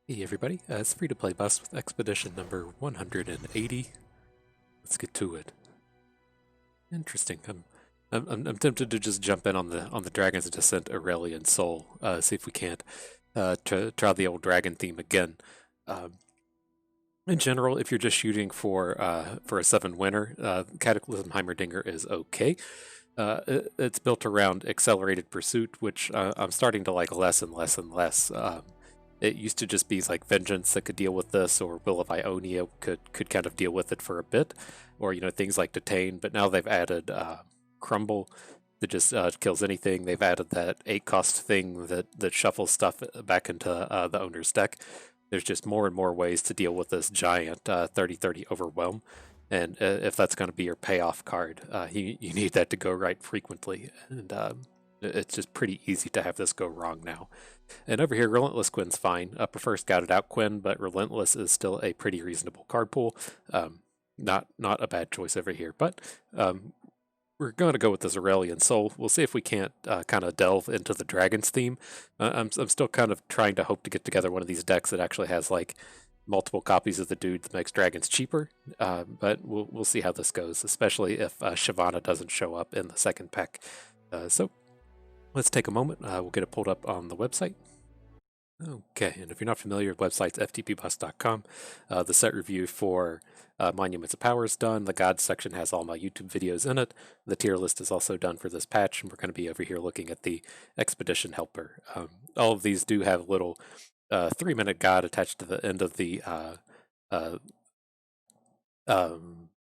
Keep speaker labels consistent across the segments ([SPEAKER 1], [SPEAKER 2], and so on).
[SPEAKER 1] Hey everybody, it's free-to-play bus with expedition number 180. Let's get to it. Interesting. I'm tempted to just jump in on the Dragon's Descent Aurelion Soul. See if we can't try the old dragon theme again. Um, in general, if you're just shooting for a 7 winner, Cataclysm Heimerdinger is okay. It's built around accelerated pursuit, which I'm starting to like less and less and less. It used to just be like Vengeance that could deal with this, or Will of Ionia could kind of deal with it for a bit, or things like Detain. But now they've added Crumble that just kills anything. They've added that 8 cost thing that shuffles stuff back into the owner's deck. There's just more and more ways to deal with this giant 30/30 overwhelm. And if that's going to be your payoff card, you need that to go right frequently. And it's just pretty easy to have this go wrong now. And over here, Relentless Quinn's fine. I prefer Scouted Out Quinn, but Relentless is still a pretty reasonable card pool. Not a bad choice over here. But we're going to go with this Aurelion Soul. We'll see if we can't kind of delve into the Dragons theme. I'm still kind of trying to hope to get together one of these decks that actually has like multiple copies of the dude that makes dragons cheaper. But we'll see how this goes, especially if Shyvana doesn't show up in the second pack. So let's take a moment. We'll get it pulled up on the website. Okay, and if you're not familiar, the website's ftpbus.com. The set review for Monuments of Power is done. The Gods section has all my YouTube videos in it. The tier list is also done for this patch, and we're going to be over here looking at the Expedition Helper. All of these do have a little 3-minute guide attached to the end of the uh,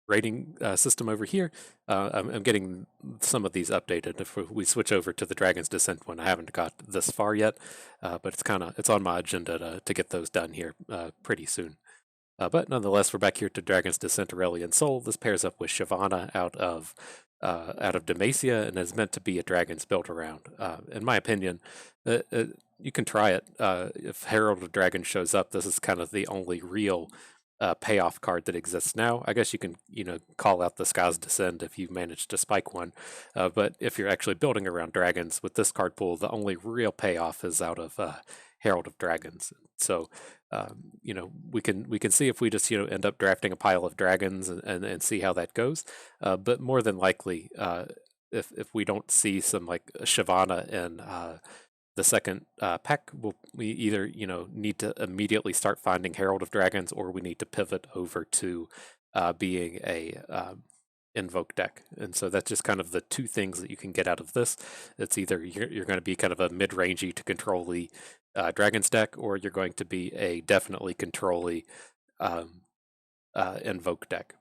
[SPEAKER 1] rating system over here. I'm getting some of these updated. If we switch over to the Dragon's Descent one, I haven't got this far yet, but it's on my agenda to get those done here pretty soon. But nonetheless, we're back here to Dragon's Descent Aurelion Soul. This pairs up with Shyvana out of Demacia and is meant to be a dragon's built around. In my opinion, you can try it. If Herald of Dragon shows up, this is kind of the only real payoff card that exists now. I guess you can, call out the Skies Descend if you manage to spike one. But if you're actually building around dragons with this card pool, the only real payoff is out of Herald of Dragons. So, we can see if we just end up drafting a pile of dragons and see how that goes. But more than likely, if we don't see some like Shyvana and the second pack, we either need to immediately start finding Herald of Dragons, or we need to pivot over to being a invoke deck. And so that's just kind of the two things that you can get out of this. It's either you're going to be kind of a mid-rangey to control-y Dragons deck, or you're going to be a definitely control-y invoke deck.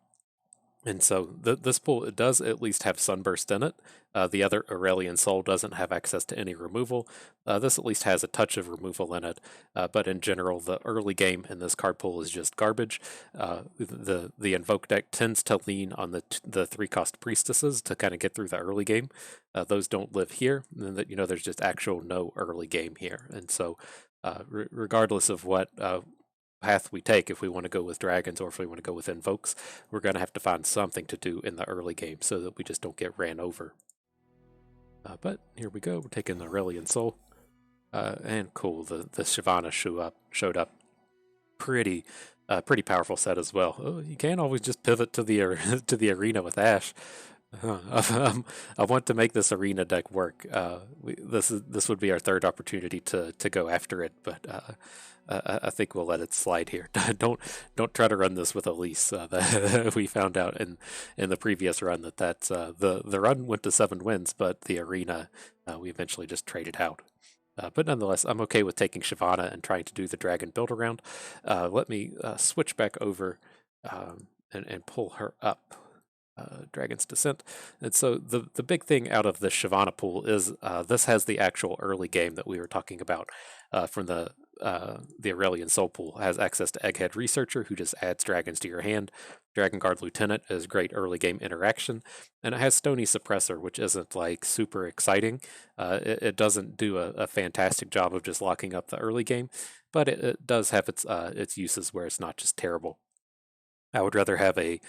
[SPEAKER 1] And so this pool, it does at least have Sunburst in it. The other Aurelion Soul doesn't have access to any removal. This at least has a touch of removal in it, but in general, the early game in this card pool is just garbage. The Invoke deck tends to lean on the 3-cost Priestesses to kind of get through the early game. Those don't live here, and that there's just actual no early game here. And so, regardless of what path we take, if we want to go with dragons or if we want to go with invokes, we're going to have to find something to do in the early game so that we just don't get ran over. But here we go. We're taking the Aurelion Soul. And cool, the Shyvana showed up. Pretty powerful set as well. Oh, you can't always just pivot to the to the arena with Ash. I want to make this arena deck work. This would be our third opportunity to go after it, but I think we'll let it slide here. don't try to run this with Elise. We found out in the previous run that's the run went to 7 wins, but the arena we eventually just traded out. But nonetheless, I'm okay with taking Shyvana and trying to do the dragon build around. Let me switch back over and pull her up. Dragon's Descent. And so the big thing out of the Shyvana pool is this has the actual early game that we were talking about from the Aurelion Soul pool. It has access to Egghead Researcher, who just adds dragons to your hand. Dragon Guard Lieutenant is great early game interaction, and it has Stony Suppressor, which isn't like super exciting. It doesn't do a fantastic job of just locking up the early game, but it does have its uses where it's not just terrible. I would rather have a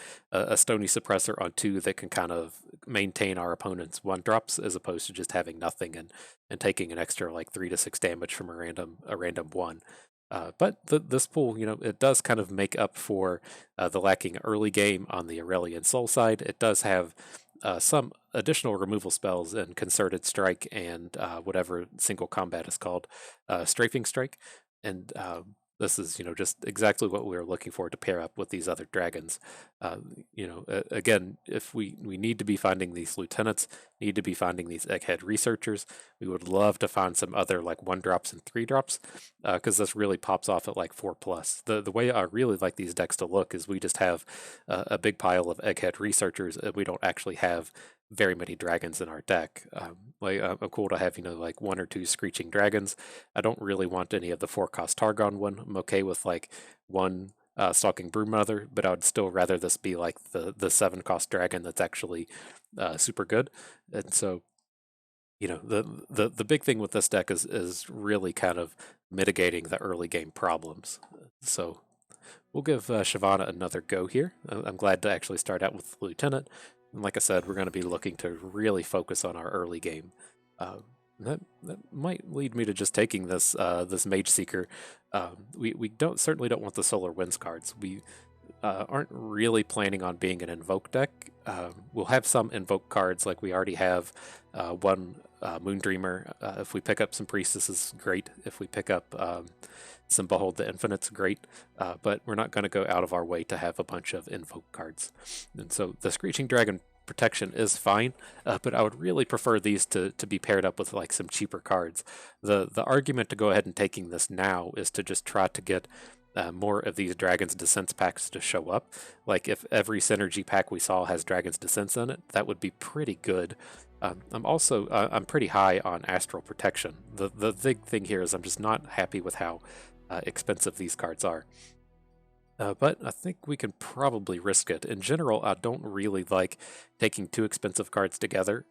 [SPEAKER 1] Stony Suppressor on 2 that can kind of maintain our opponent's 1-drops as opposed to just having nothing and taking an extra like 3 to 6 damage from a random 1. But this pool, it does kind of make up for the lacking early game on the Aurelion Soul side. It does have some additional removal spells in Concerted Strike and whatever single combat is called, Strafing Strike. And this is, just exactly what we were looking for to pair up with these other dragons. Again, if we need to be finding these lieutenants, need to be finding these egghead researchers, we would love to find some other like 1-drops and 3-drops, because this really pops off at like 4+. The way I really like these decks to look is we just have a big pile of egghead researchers, and we don't actually have very many dragons in our deck. I'm cool to have, like 1 or 2 Screeching Dragons. I don't really want any of the 4-cost Targon one. I'm okay with like 1 Stalking Broodmother, but I would still rather this be like the 7-cost dragon that's actually super good. And so, the big thing with this deck is really kind of mitigating the early game problems. So we'll give Shyvana another go here. I'm glad to actually start out with Lieutenant. And like I said, we're going to be looking to really focus on our early game. That might lead me to just taking this this Mage Seeker. We certainly don't want the Solar Winds cards. We aren't really planning on being an Invoke deck. We'll have some Invoke cards, like we already have 1 Moondreamer. If we pick up some Priestesses, great. If we pick up some Behold the Infinites, great. But we're not going to go out of our way to have a bunch of Invoke cards. And so the Screeching Dragon protection is fine, but I would really prefer these to be paired up with like some cheaper cards. The argument to go ahead and taking this now is to just try to get more of these Dragon's Descents packs to show up. Like if every synergy pack we saw has Dragon's Descents in it, that would be pretty good. I'm pretty high on Astral Protection. The big thing here is I'm just not happy with how expensive these cards are. But I think we can probably risk it. In general, I don't really like taking 2 expensive cards together,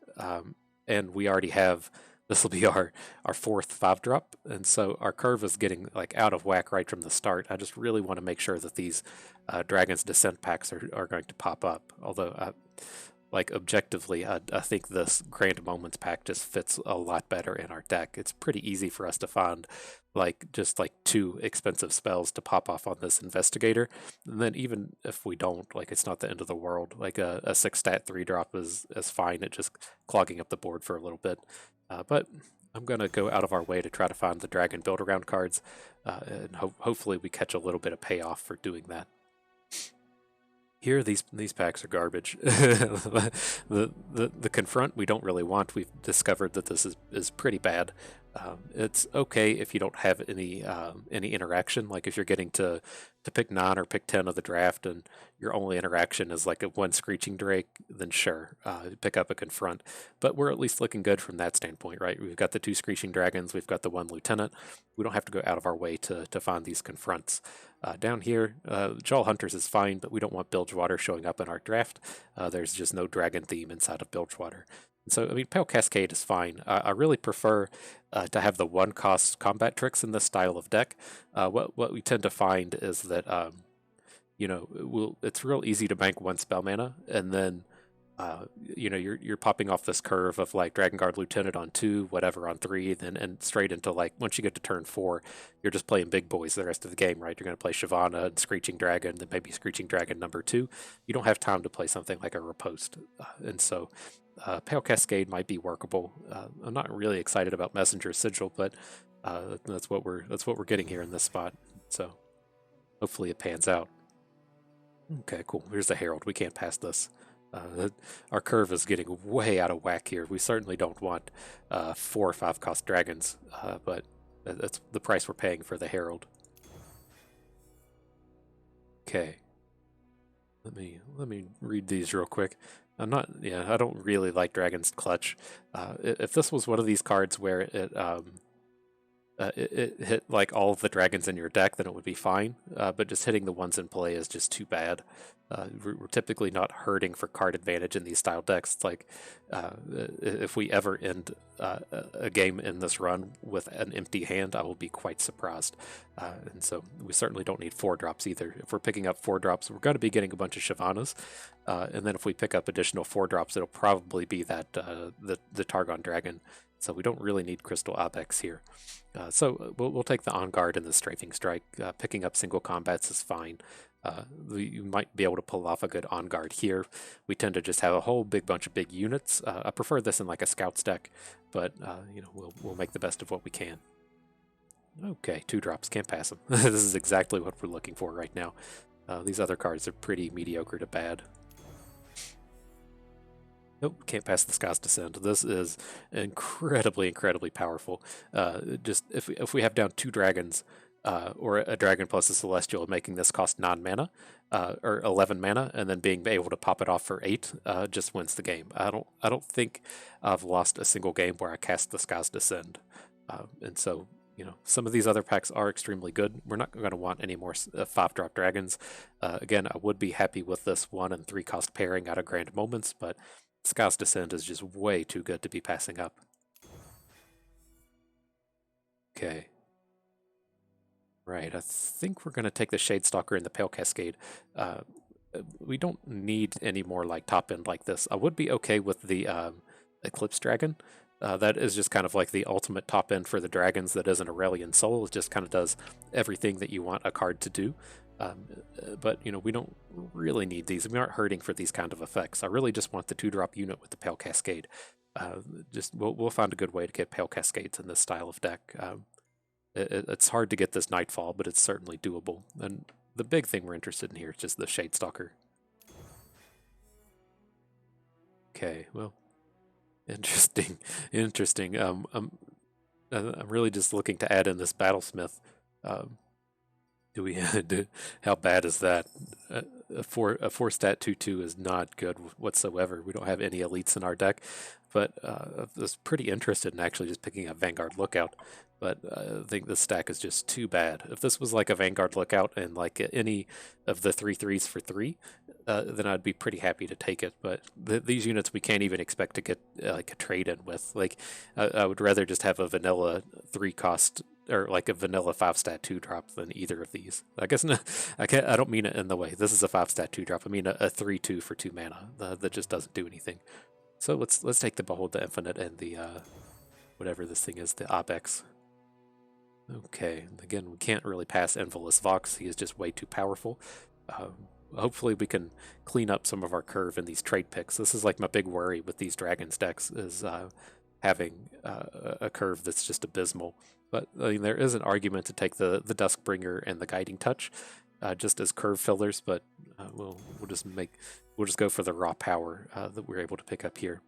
[SPEAKER 1] and we already have, this will be our 4th 5-drop, and so our curve is getting like out of whack right from the start. I just really want to make sure that these Dragon's Descent packs are going to pop up, although like objectively, I think this Grand Moments pack just fits a lot better in our deck. It's pretty easy for us to find just 2 expensive spells to pop off on this Investigator, and then even if we don't, like, it's not the end of the world. Like a 6-stat 3-drop is fine at just clogging up the board for a little bit. But I'm gonna go out of our way to try to find the Dragon Build-Around cards, and hopefully we catch a little bit of payoff for doing that. Here, these packs are garbage. the Confront we don't really want. We've discovered that this is pretty bad. It's okay if you don't have any interaction. Like if you're getting to pick 9 or pick 10 of the draft, and your only interaction is like a 1 Screeching Drake, then sure, pick up a Confront. But we're at least looking good from that standpoint, right? We've got the 2 Screeching Dragons, we've got the 1 Lieutenant. We don't have to go out of our way to find these Confronts. Down here, Jaw Hunters is fine, but we don't want Bilgewater showing up in our draft. There's just no dragon theme inside of Bilgewater. So, I mean, Pale Cascade is fine. I really prefer to have the 1-cost combat tricks in this style of deck. What we tend to find is that, it's real easy to bank 1 spell mana, and then, you're popping off this curve of like Dragon Guard Lieutenant on 2, whatever on 3, and straight into like, once you get to turn 4, you're just playing big boys the rest of the game, right? You're going to play Shyvana and Screeching Dragon, then maybe Screeching Dragon number 2. You don't have time to play something like a Riposte. And so Pale Cascade might be workable. I'm not really excited about Messenger Sigil, but that's what we're getting here in this spot. So hopefully it pans out. Okay, cool. Here's the Herald. We can't pass this. Our curve is getting way out of whack here. We certainly don't want 4 or 5-cost dragons, but that's the price we're paying for the Herald. Okay. Let me read these real quick. I don't really like Dragon's Clutch. If this was one of these cards where it hit like all of the dragons in your deck, then it would be fine. But just hitting the ones in play is just too bad. We're typically not hurting for card advantage in these style decks. It's like if we ever end a game in this run with an empty hand, I will be quite surprised. And so we certainly don't need 4-drops either. If we're picking up 4-drops, we're going to be getting a bunch of Shyvanas. And then if we pick up additional 4-drops, it'll probably be that the Targon Dragon. so we don't really need Crystal Ibex here. So we'll take the On Guard and the Strafing Strike. Picking up single combats is fine. You might be able to pull off a good On Guard here. We tend to just have a whole big bunch of big units. I prefer this in like a Scouts deck, but you know, we'll make the best of what we can. Okay, 2 drops, can't pass them. This is exactly what we're looking for right now. These other cards are pretty mediocre to bad. Nope, can't pass the Sky's Descent. This is incredibly, incredibly powerful. Just if we have down 2 dragons, or a dragon plus a celestial, making this cost 9 mana, or 11 mana, and then being able to pop it off for 8, just wins the game. I don't think I've lost a single game where I cast the Sky's Descent, and so, you know, some of these other packs are extremely good. We're not going to want any more 5-drop dragons. Again, I would be happy with this 1 and 3 cost pairing out of Grand Moments, but Sky's Descent is just way too good to be passing up. Okay. Right, I think we're going to take the Shadestalker and the Pale Cascade. We don't need any more like top end like this. I would be okay with the Eclipse Dragon. That is just kind of like the ultimate top end for the dragons that isn't Aurelion Soul. It just kind of does everything that you want a card to do. But, you know, we don't really need these. We aren't hurting for these kind of effects. I really just want the 2-drop unit with the Pale Cascade. We'll find a good way to get Pale Cascades in this style of deck. It's hard to get this Nightfall, but it's certainly doable. And the big thing we're interested in here is just the Shadestalker. Okay, well, interesting. I'm really just looking to add in this Battlesmith. How bad is that? A 4 stat 2/2 is not good whatsoever. We don't have any elites in our deck, but I was pretty interested in actually just picking up Vanguard Lookout. But I think this stack is just too bad. If this was like a Vanguard Lookout and like any of the 3/3s for 3, then I'd be pretty happy to take it. But these units we can't even expect to get like a trade in with. Like I would rather just have a vanilla 3 cost or like a vanilla 5-stat 2-drop than either of these. I guess no, I don't mean it in the way. This is a 5-stat 2-drop. I mean a 3/2 for 2 mana that just doesn't do anything. So let's take the Behold the Infinite and the whatever this thing is, the Ibex. Okay, again, we can't really pass Envolus Vox. He is just way too powerful. Hopefully we can clean up some of our curve in these trade picks. This is like my big worry with these Dragons decks is having a curve that's just abysmal. But I mean, there is an argument to take the Duskbringer and the Guiding Touch just as curve fillers, but we'll just go for the raw power that we're able to pick up here.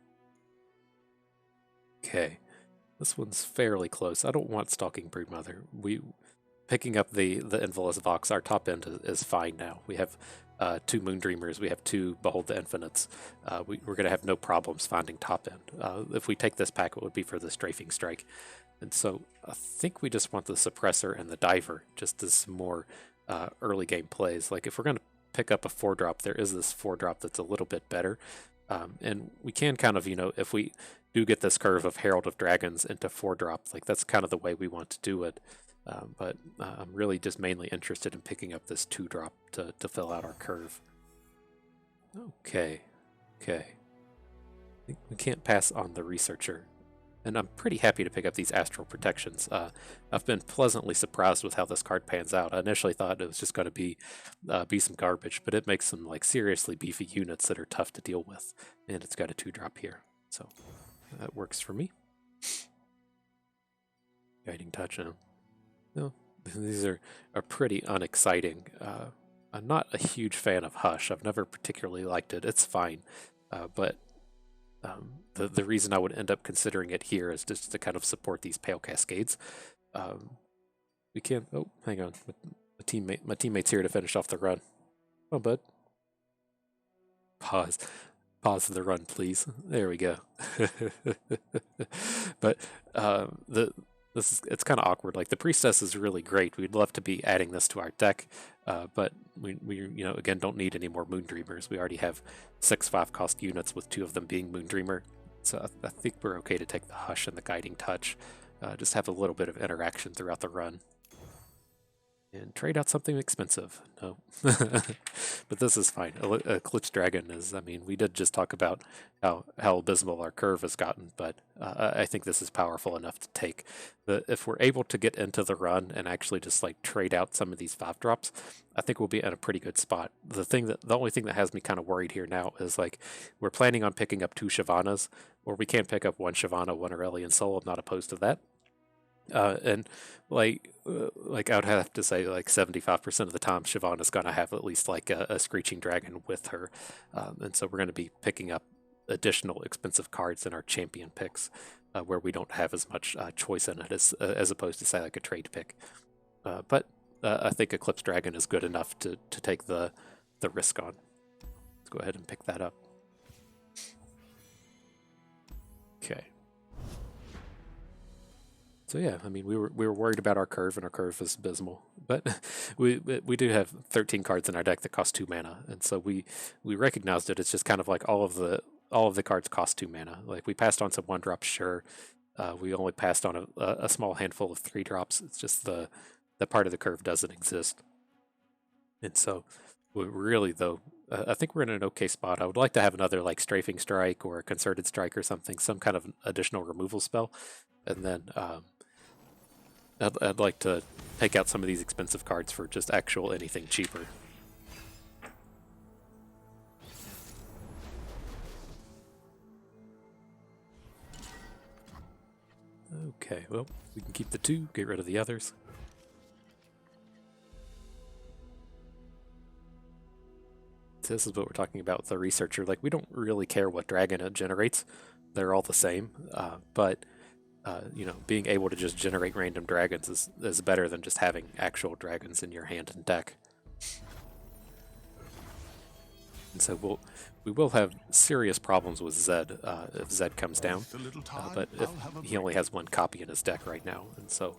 [SPEAKER 1] Okay. This one's fairly close. I don't want Stalking Broodmother. Picking up the Envolus Vox, our top end is fine now. We have 2 Moondreamers, we have 2 Behold the Infinites. We're going to have no problems finding top end. If we take this pack, it would be for the Strafing Strike. And so I think we just want the Suppressor and the Diver, just as some more early game plays. Like if we're going to pick up a 4-drop, there is this 4-drop that's a little bit better. And we can kind of, you know, if we do get this curve of Herald of Dragons into 4-drop, like that's kind of the way we want to do it. But I'm really just mainly interested in picking up this 2-drop to fill out our curve. Okay. We can't pass on the Researcher. And I'm pretty happy to pick up these Astral Protections. I've been pleasantly surprised with how this card pans out. I initially thought it was just going to be some garbage, but it makes some like seriously beefy units that are tough to deal with. And it's got a 2-drop here. So that works for me. Guiding Touch now. No, these are pretty unexciting. I'm not a huge fan of Hush. I've never particularly liked it. It's fine. But the reason I would end up considering it here is just to kind of support these Pale Cascades. We can. Oh, hang on. My teammate's here to finish off the run. Oh, bud. Pause the run, please. There we go. But it's kind of awkward. Like the Priestess is really great. We'd love to be adding this to our deck, but we you know, again, don't need any more Moondreamers. We already have 6 5-cost units with 2 of them being Moondreamer. So I think we're okay to take the Hush and the Guiding Touch. Just have a little bit of interaction throughout the run. And trade out something expensive. No. But this is fine. A Glitch Dragon is, I mean, we did just talk about how abysmal our curve has gotten, but I think this is powerful enough to take. If we're able to get into the run and actually just like trade out some of these 5-drops, I think we'll be in a pretty good spot. The only thing that has me kind of worried here now is like we're planning on picking up 2 Shyvanas, or we can pick up 1 Shyvana, 1 Aurelion Soul. I'm not opposed to that. And like I would have to say like 75% of the time Shyvana's gonna have at least like a screeching dragon with her, and so we're gonna be picking up additional expensive cards in our champion picks, where we don't have as much choice in it as opposed to say like a trade pick. But I think Eclipse Dragon is good enough to take the risk on. Let's go ahead and pick that up. Okay. So yeah, I mean, we were worried about our curve, and our curve is abysmal. But we do have 13 cards in our deck that cost 2 mana, and so we recognized it. It's just kind of like all of the cards cost 2 mana. Like we passed on some 1-drops, sure. We only passed on a small handful of 3-drops. It's just the part of the curve doesn't exist. And so, we really though, I think we're in an okay spot. I would like to have another like Strafing Strike or a Concerted Strike or something, some kind of additional removal spell, and then. I'd like to take out some of these expensive cards for just actual anything cheaper. Okay, well, we can keep the 2, get rid of the others. So this is what we're talking about with the Researcher. Like, we don't really care what dragon it generates. They're all the same, but you know, being able to just generate random dragons is better than just having actual dragons in your hand and deck. And so we will have serious problems with Zed if Zed comes down, but if he only has 1 copy in his deck right now, and so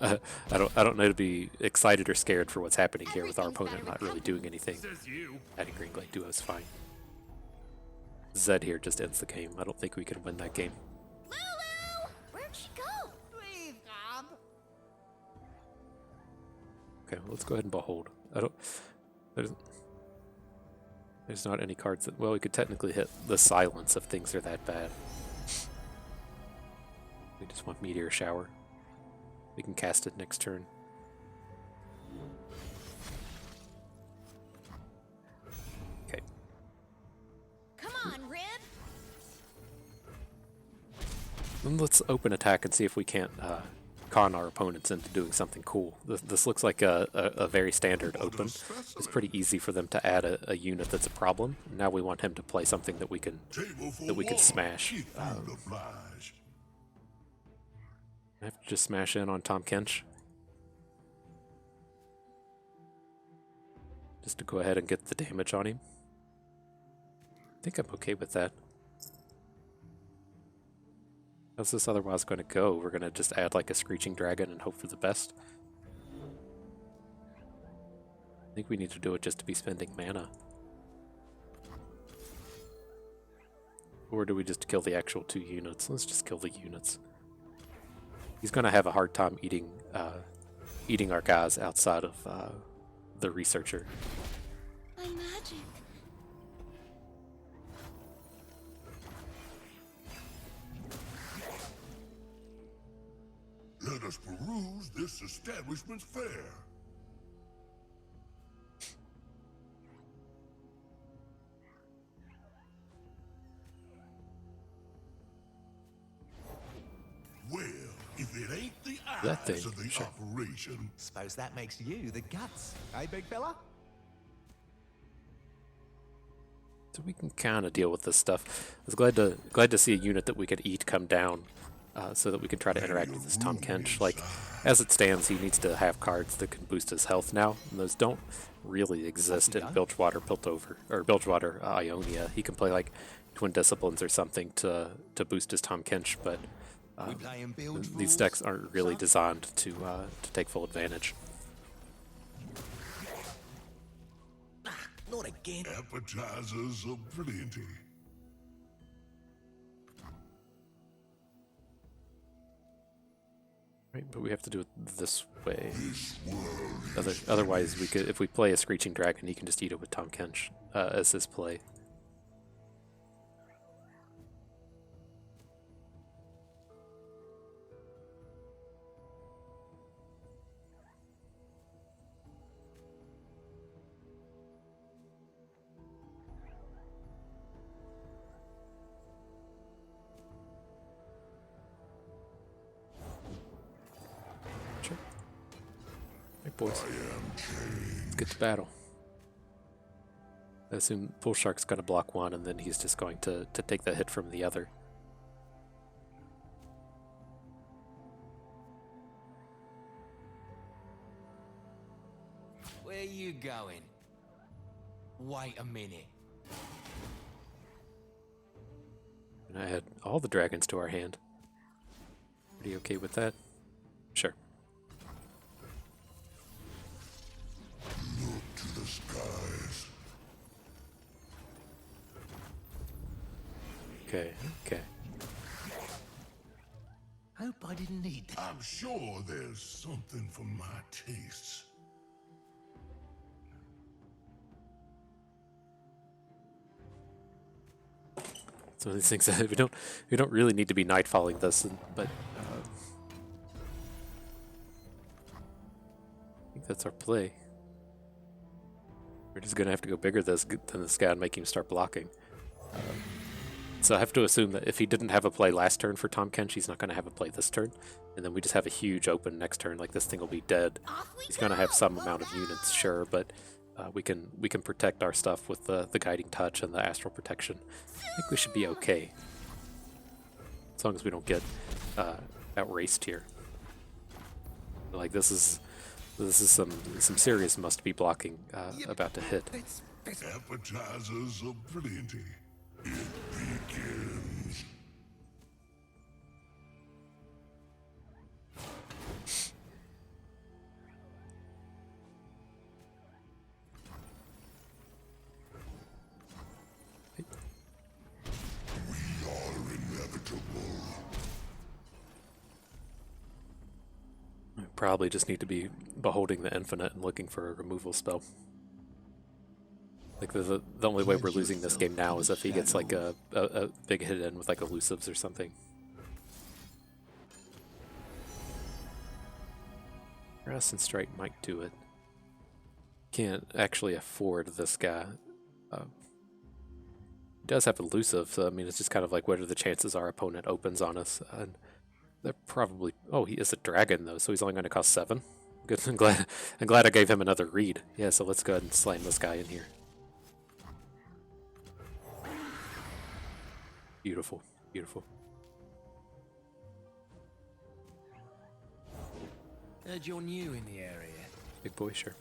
[SPEAKER 1] I don't know to be excited or scared for what's happening here with our opponent not really doing anything. Adding Green Glade Duo is fine. Zed here just ends the game. I don't think we can win that game. Okay, well, let's go ahead and Behold. There's not any cards that, well, we could technically hit the Silence if things are that bad. We just want Meteor Shower. We can cast it next turn. Okay.
[SPEAKER 2] Come on, Rib.
[SPEAKER 1] Then let's open attack and see if we can't con our opponents into doing something cool. This looks like a very standard open. It's pretty easy for them to add a unit that's a problem. Now we want him to play something that we can smash. I have to just smash in on Tahm Kench. Just to go ahead and get the damage on him. I think I'm okay with that. How's this otherwise going to go? We're going to just add like a Screeching Dragon and hope for the best. I think we need to do it just to be spending mana. Or do we just kill the actual 2 units? Let's just kill the units. He's going to have a hard time eating our guys outside of the Researcher.
[SPEAKER 2] My magic.
[SPEAKER 3] Let us peruse this establishment's fare. Well, if it ain't the eyes of the operation.
[SPEAKER 4] Suppose that makes you the guts, eh, big fella?
[SPEAKER 1] So we can kind of deal with this stuff. I was glad to see a unit that we could eat come down, so that we can try to interact with this Tahm Kench. Like, as it stands, he needs to have cards that can boost his health now, and those don't really exist in Bilgewater Piltover, or Bilgewater Ionia. He can play like Twin Disciplines or something to boost his Tahm Kench, but these decks aren't really designed to take full advantage.
[SPEAKER 4] Not again.
[SPEAKER 3] Appetizers aplenty.
[SPEAKER 1] Right, but we have to do it this way. Otherwise, we could, if we play a Screeching Dragon, he can just eat it with Tahm Kench as his play. Sure. Right, boys. Let's get to battle. I assume Bull Shark's going to block one, and then he's just going to take the hit from the other.
[SPEAKER 5] Where you going? Wait a minute.
[SPEAKER 1] And I had all the dragons to our hand. Pretty okay with that? Sure.
[SPEAKER 3] Look to the skies.
[SPEAKER 1] Okay, okay.
[SPEAKER 4] Hope I didn't need that.
[SPEAKER 3] I'm sure there's something for my tastes.
[SPEAKER 1] Some of these things that we don't really need to be nightfalling this, but I think that's our play. We're just gonna have to go bigger than this guy and make him start blocking. So I have to assume that if he didn't have a play last turn for Tahm Kench, he's not gonna have a play this turn, and then we just have a huge open next turn. Like this thing will be dead. He's gonna have some amount of units, sure, but we can protect our stuff with the guiding touch and the astral protection. I think we should be okay, as long as we don't get outraced here. Like this is some serious must be blocking about to hit.
[SPEAKER 3] Appetizers aplenty. It begins. We are inevitable.
[SPEAKER 1] I probably just need to be beholding the infinite and looking for a removal spell. Like the only way we're losing this game now is if he gets like a big hit in with like elusives or something. Grass and Strike might do it. Can't actually afford this guy. He does have elusive, so I mean it's just kind of like what are the chances our opponent opens on us? And they're probably... Oh, he is a dragon though, so he's only going to cost 7. Good. I'm glad I gave him another read. Yeah, so let's go ahead and slam this guy in here. Beautiful, beautiful.
[SPEAKER 5] Heard you're new in the area.
[SPEAKER 1] Big boy, sure.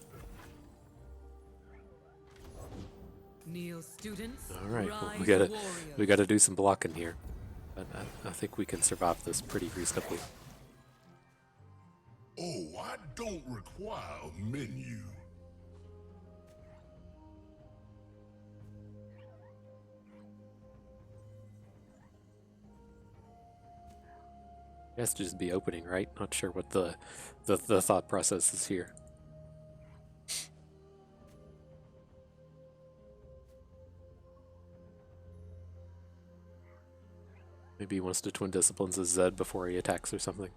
[SPEAKER 6] Kneel, students.
[SPEAKER 1] All right, well,
[SPEAKER 6] Rise,
[SPEAKER 1] we gotta do some blocking here, but I think we can survive this pretty reasonably.
[SPEAKER 3] Oh, I don't require a menu.
[SPEAKER 1] It has to just be opening, right? Not sure what the thought process is here. Maybe he wants to twin disciplines his Zed before he attacks or something.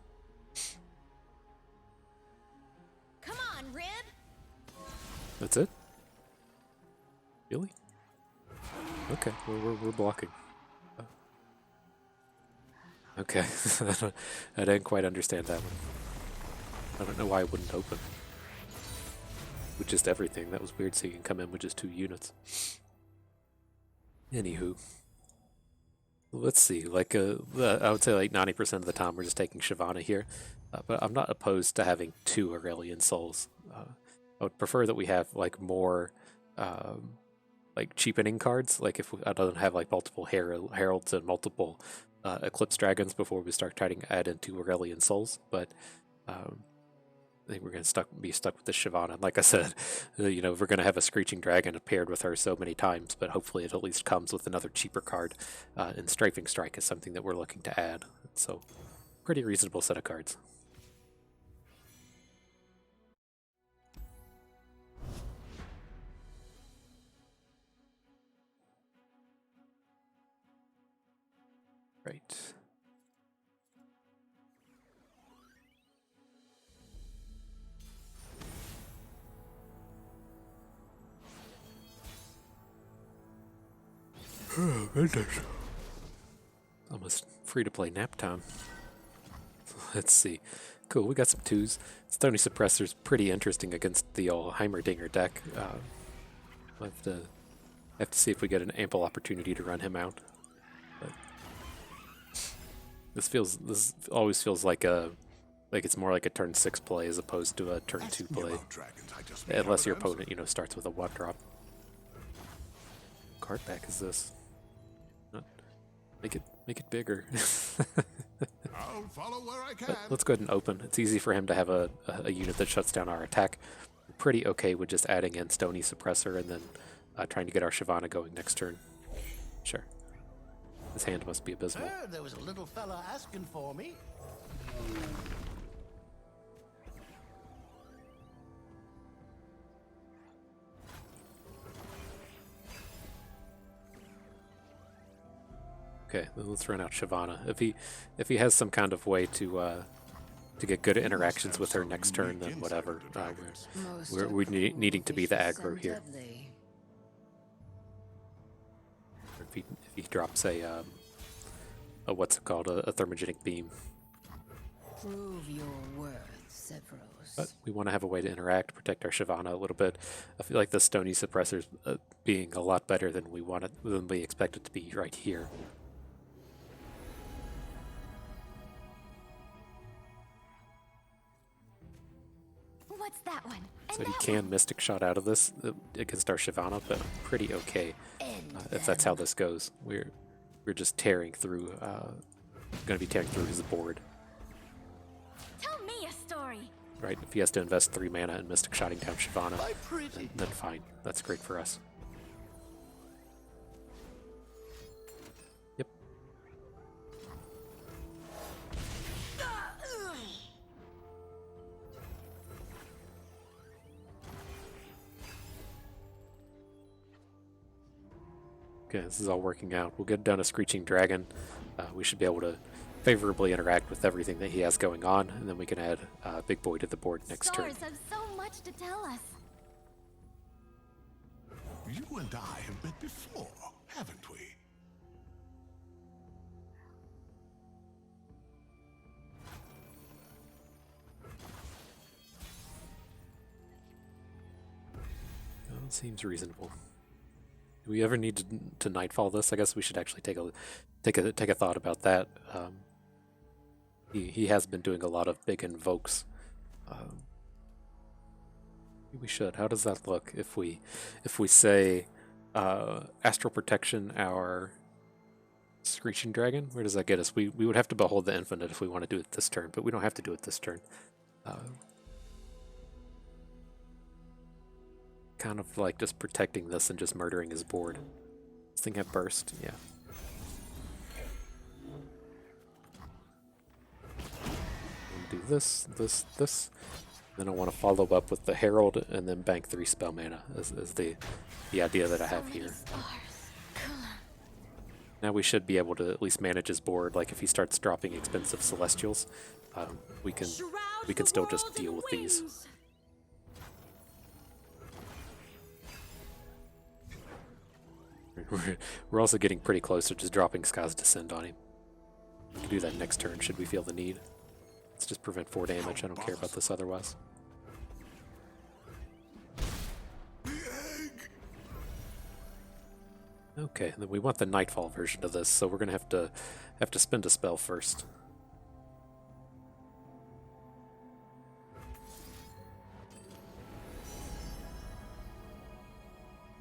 [SPEAKER 2] Come on, Rib.
[SPEAKER 1] That's it? Really? Okay, we're blocking. Okay, I didn't quite understand that one. I don't know why it wouldn't open. With just everything, that was weird seeing him come in with just 2 units. Anywho. Let's see, like, I would say like 90% of the time we're just taking Shyvana here. But I'm not opposed to having 2 Aurelion Souls. I would prefer that we have like more like cheapening cards, like if I don't have like multiple heralds and multiple Eclipse Dragons before we start trying to add into Aurelion Souls, but I think we're going to be stuck with the Shyvana. Like I said, you know, we're going to have a Screeching Dragon paired with her so many times, but hopefully it at least comes with another cheaper card, and Strafing Strike is something that we're looking to add, so pretty reasonable set of cards. Right. Oh, goodness. Almost free to play nap time. Let's see. Cool, we got some 2s. Stony Suppressor's pretty interesting against the old Heimerdinger deck. We'll have to see if we get an ample opportunity to run him out. But this always feels like it's more like a turn 6 play as opposed to a turn 2 play. Unless your opponent, starts with a 1-drop. Card back is this? Make it bigger.
[SPEAKER 3] I'll follow where I can.
[SPEAKER 1] But let's go ahead and open. It's easy for him to have a unit that shuts down our attack. I'm pretty okay with just adding in Stony Suppressor and then trying to get our Shyvana going next turn. Sure. His hand must be abysmal.
[SPEAKER 4] There was a little fella asking for me.
[SPEAKER 1] Okay, then let's run out Shyvana. If he has some kind of way to get good interactions with her next turn, then whatever. We're needing to be the aggro here. If he drops a what's it called, a thermogenic beam.
[SPEAKER 2] Prove your worth, Sevros.
[SPEAKER 1] But we want to have a way to interact, protect our Shyvana a little bit. I feel like the Stony Suppressor's being a lot better than we expect it to be right here.
[SPEAKER 2] What's that one?
[SPEAKER 1] So he can Mystic Shot out of this against our Shyvana, but I'm pretty okay if that's how this goes. We're just tearing through, going to be tearing through his board.
[SPEAKER 2] Tell me a story.
[SPEAKER 1] Right, if he has to invest 3 mana in Mystic Shotting down Shyvana, then fine. That's great for us. Yep. Okay, this is all working out. We'll get down a Screeching Dragon. We should be able to favorably interact with everything that he has going on, and then we can add Big Boy to the board next turn.
[SPEAKER 2] Stars have so much to tell us.
[SPEAKER 3] You and I have met before, haven't we?
[SPEAKER 1] Well, seems reasonable. Do we ever need to Nightfall this? I guess we should actually take a thought about that. He has been doing a lot of big invokes. We should. How does that look if we say Astral Protection our Screeching Dragon? Where does that get us? We would have to Behold the Infinite if we want to do it this turn, but we don't have to do it this turn. Kind of like just protecting this and just murdering his board. This thing have burst? Yeah. Do this. Then I want to follow up with the Herald and then bank 3 spell mana is the idea that I have here. Now we should be able to at least manage his board. Like if he starts dropping expensive Celestials, we can still just deal with these. We're also getting pretty close to just dropping Sky's Descent on him. We can do that next turn should we feel the need. Let's just prevent 4 damage. I don't care about this otherwise. Okay, then we want the Nightfall version of this, so we're gonna have to spend a spell first.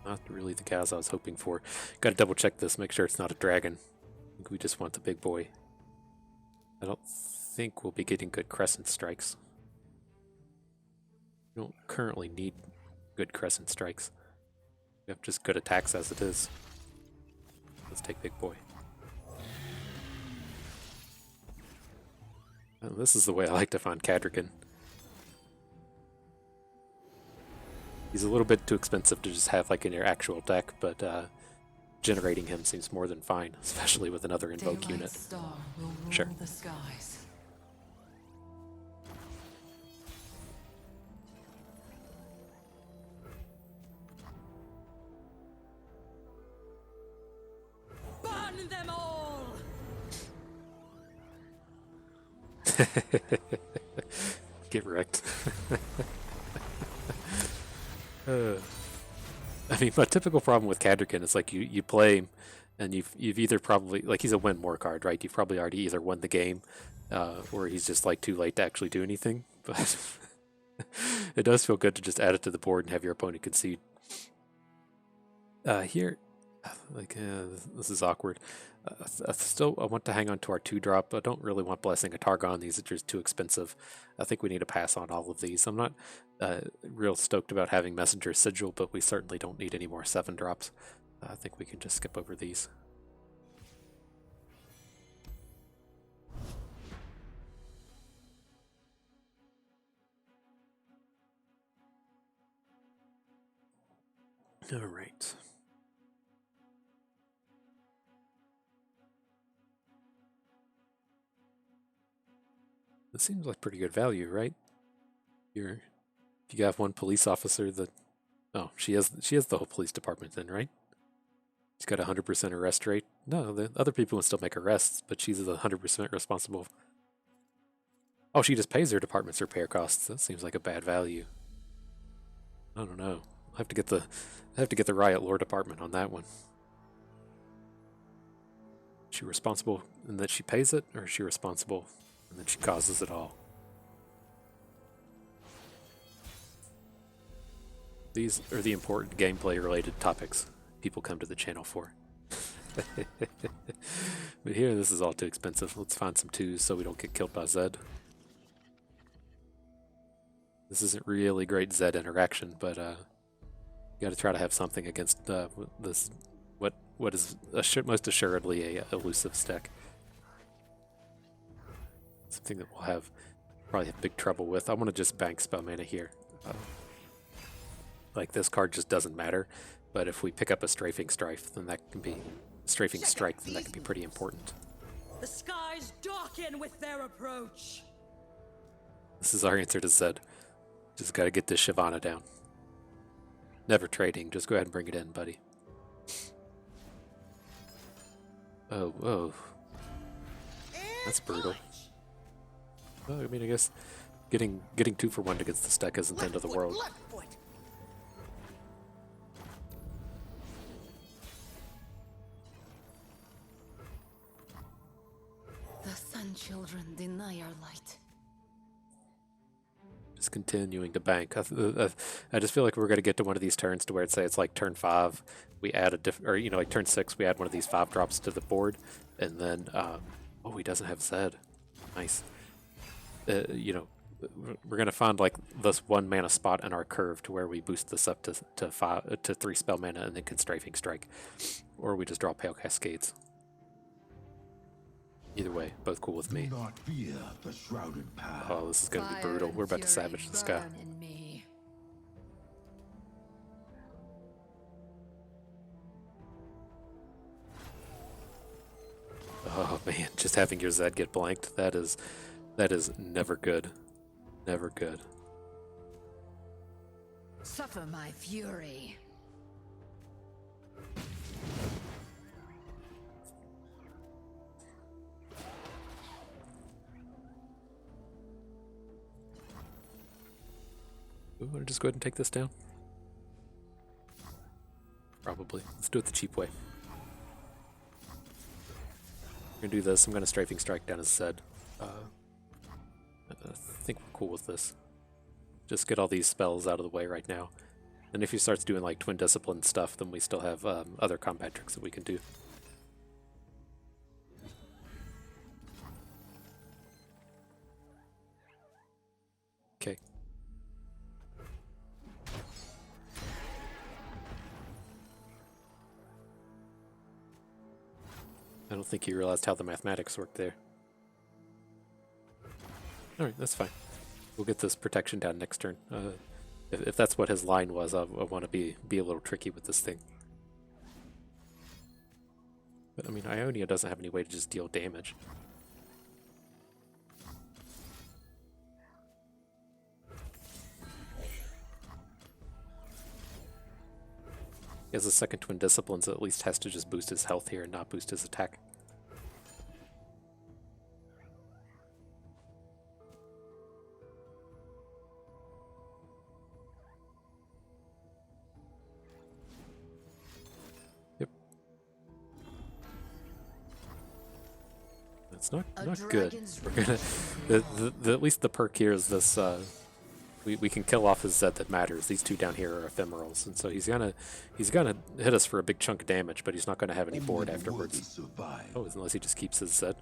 [SPEAKER 1] Not really the cows I was hoping for. Gotta double check this, make sure it's not a dragon. I think we just want the big boy. I don't think we'll be getting good Crescent Strikes. We don't currently need good Crescent Strikes. We have just good attacks as it is. Let's take big boy. Oh, this is the way I like to find Cadrigan. He's a little bit too expensive to just have like in your actual deck, but generating him seems more than fine, especially with another invoke
[SPEAKER 6] Daylight
[SPEAKER 1] unit.
[SPEAKER 6] star will rule
[SPEAKER 1] Sure.
[SPEAKER 6] the skies. Burn them all!
[SPEAKER 1] Get wrecked. I mean, my typical problem with Kadrikin is like you play him, and you've either probably like he's a win more card, right? You've probably already either won the game, or he's just like too late to actually do anything. But it does feel good to just add it to the board and have your opponent concede. Here, like this is awkward. I want to hang on to our 2-drop. I don't really want Blessing a Targon. These are just too expensive. I think we need to pass on all of these. I'm not real stoked about having Messenger Sigil, but we certainly don't need any more 7-drops. I think we can just skip over these. All right. This seems like pretty good value, right? If you have one police officer that, oh, she has the whole police department then, right? She's got 100% arrest rate. No, the other people can still make arrests, but she's 100% responsible. Oh, she just pays their department's repair costs. That seems like a bad value. I don't know. I have to get the riot lore department on that one. Is she responsible in that she pays it, or is she responsible and then she causes it all? These are the important gameplay-related topics people come to the channel for. But here, this is all too expensive. Let's find some 2s so we don't get killed by Zed. This isn't really great Zed interaction, but you got to try to have something against this. What is most assuredly a elusive stack. Something that we'll probably have big trouble with. I want to just bank spell mana here. Like this card just doesn't matter, but if we pick up a strafing strike, then that can be pretty important.
[SPEAKER 6] The skies darken with their approach.
[SPEAKER 1] This is our answer to Zed. Just got to get this Shyvana down. Never trading. Just go ahead and bring it in, buddy. Oh. That's brutal. Well, I mean, I guess getting 2 for 1 against this deck isn't the end of the world.
[SPEAKER 2] The Sun Children deny our light.
[SPEAKER 1] Just continuing to bank. I just feel like we're going to get to one of these turns to where it's like turn 5, we add like turn 6, we add one of these 5-drops to the board, and then oh, he doesn't have Zed. Nice. We're gonna find like this 1 mana spot in our curve to where we boost this up to 3 spell mana and then can strafing strike, or we just draw Pale Cascades. Either way, both cool with me.
[SPEAKER 3] Do not fear the shrouded path.
[SPEAKER 1] Oh, this is gonna be brutal. We're about to savage this guy. Oh man, just having your Zed get blanked, that is never good. Never good.
[SPEAKER 2] Suffer my fury.
[SPEAKER 1] We want to just go ahead and take this down? Probably. Let's do it the cheap way. We're gonna do this. I'm gonna strafing strike down his Zed. I think we're cool with this. Just get all these spells out of the way right now. And if he starts doing like Twin Discipline stuff, then we still have other combat tricks that we can do. Okay. I don't think you realized how the mathematics worked there. Alright, that's fine. We'll get this protection down next turn. If that's what his line was, I want to be a little tricky with this thing. But I mean, Ionia doesn't have any way to just deal damage. He has a second Twin Discipline, so at least has to just boost his health here and not boost his attack. Yep. That's not good. We're gonna at least the perk here is this we can kill off his Zed that matters. These two down here are ephemerals, and so he's gonna hit us for a big chunk of damage, but he's not gonna have any board afterwards. Oh, unless he just keeps his Zed.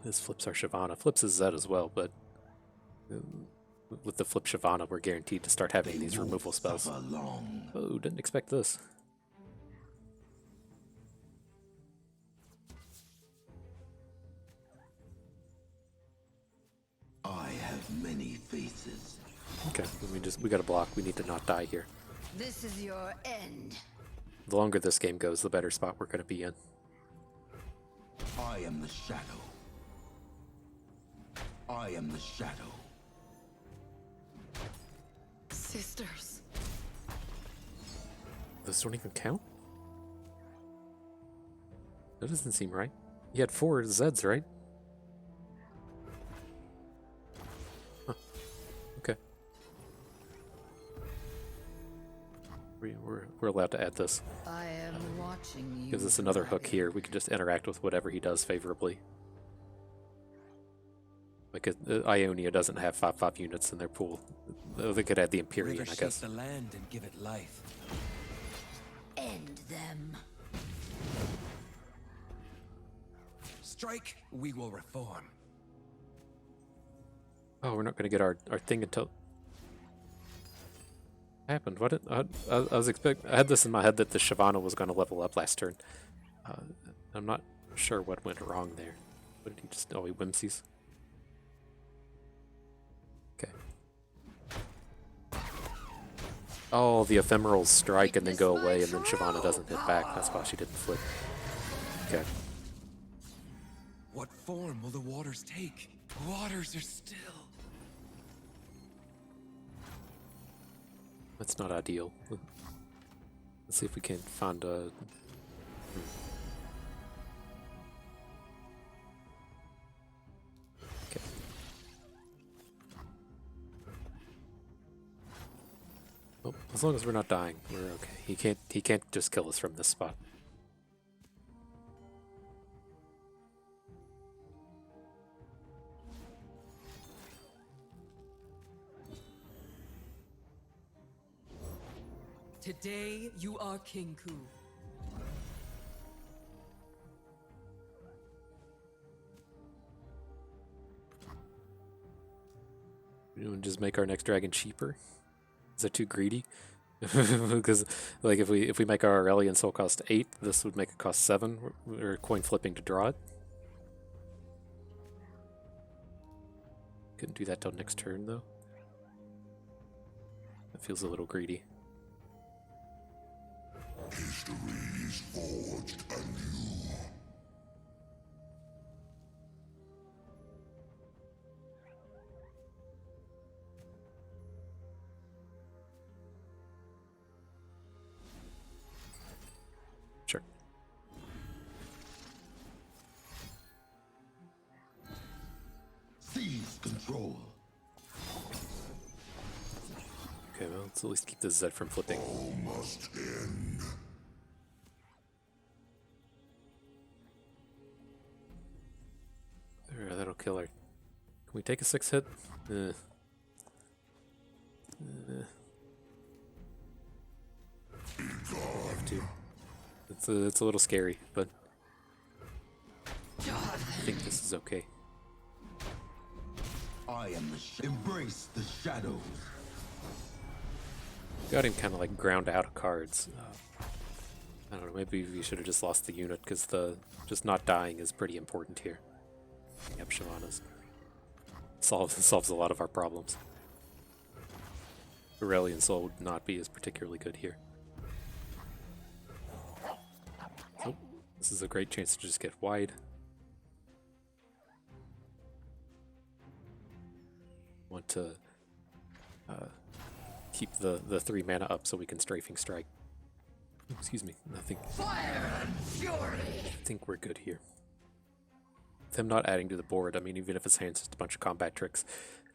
[SPEAKER 1] This flips our Shyvana. Flips his Zed as well, but with the flip Shyvana, we're guaranteed to start having these removal spells. Oh, didn't expect this.
[SPEAKER 7] I have many faces.
[SPEAKER 1] Okay, we gotta block. We need to not die here.
[SPEAKER 2] This is your end.
[SPEAKER 1] The longer this game goes, the better spot we're gonna be in.
[SPEAKER 7] I am the shadow. I am the shadow.
[SPEAKER 2] Sisters.
[SPEAKER 1] Those don't even count? That doesn't seem right. You had 4 Zeds, right? Huh. Okay. We're allowed to add this.
[SPEAKER 2] I am watching you.
[SPEAKER 1] Gives us another hook here. We can just interact with whatever he does favorably. Like Ionia doesn't have 5/5 units in their pool. They could add the Empyrean, I guess.
[SPEAKER 5] The land and give it life.
[SPEAKER 2] End them.
[SPEAKER 5] Strike, we will reform.
[SPEAKER 1] Oh, we're not going to get our thing until... happened? What? I was I had this in my head that the Shyvana was going to level up last turn. I'm not sure what went wrong there. What did he just... oh, he whimsies. Okay. Oh, the ephemerals strike and then go away, and then Shyvana doesn't hit back. That's why she didn't flip. Okay.
[SPEAKER 5] What form will the waters take? Waters are still.
[SPEAKER 1] That's not ideal. Let's see if we can find a... Okay. Well, as long as we're not dying, we're okay. He can't just kill us from this spot.
[SPEAKER 6] Today you are Kinku.
[SPEAKER 1] We want to just make our next dragon cheaper? Is that too greedy? Because like if we make our Aurelion soul cost 8, this would make it cost 7. We're coin flipping to draw it. Couldn't do that till next turn though. That feels a little greedy.
[SPEAKER 3] History is forged anew.
[SPEAKER 1] Sure.
[SPEAKER 7] Seize control.
[SPEAKER 1] Okay, well, let's at least keep this Zed from flipping.
[SPEAKER 3] All must end.
[SPEAKER 1] There, that'll kill her. Can we take a 6 hit? Have to. It's a little scary, but I think this is okay.
[SPEAKER 7] I am the embrace the shadows.
[SPEAKER 1] Got him kind of like ground out of cards. I don't know, maybe we should have just lost the unit because the just not dying is pretty important here. Yep, Shyvana's. solves a lot of our problems. Aurelion Soul would not be as particularly good here. Oh, this is a great chance to just get wide. Want to keep the 3 mana up so we can strafing strike. Excuse me. I think we're good here. With him not adding to the board, I mean, even if his hand's just a bunch of combat tricks,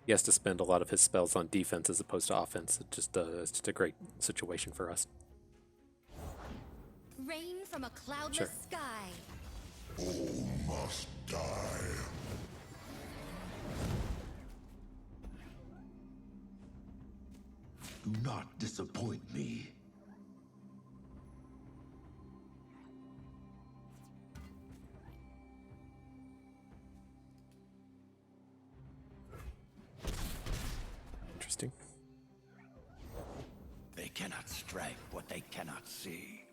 [SPEAKER 1] he has to spend a lot of his spells on defense as opposed to offense. It's just a great situation for us.
[SPEAKER 8] Rain from a cloudless sky.
[SPEAKER 3] All must die.
[SPEAKER 7] Do not disappoint me.
[SPEAKER 1] Interesting.
[SPEAKER 4] They cannot strike what they cannot see.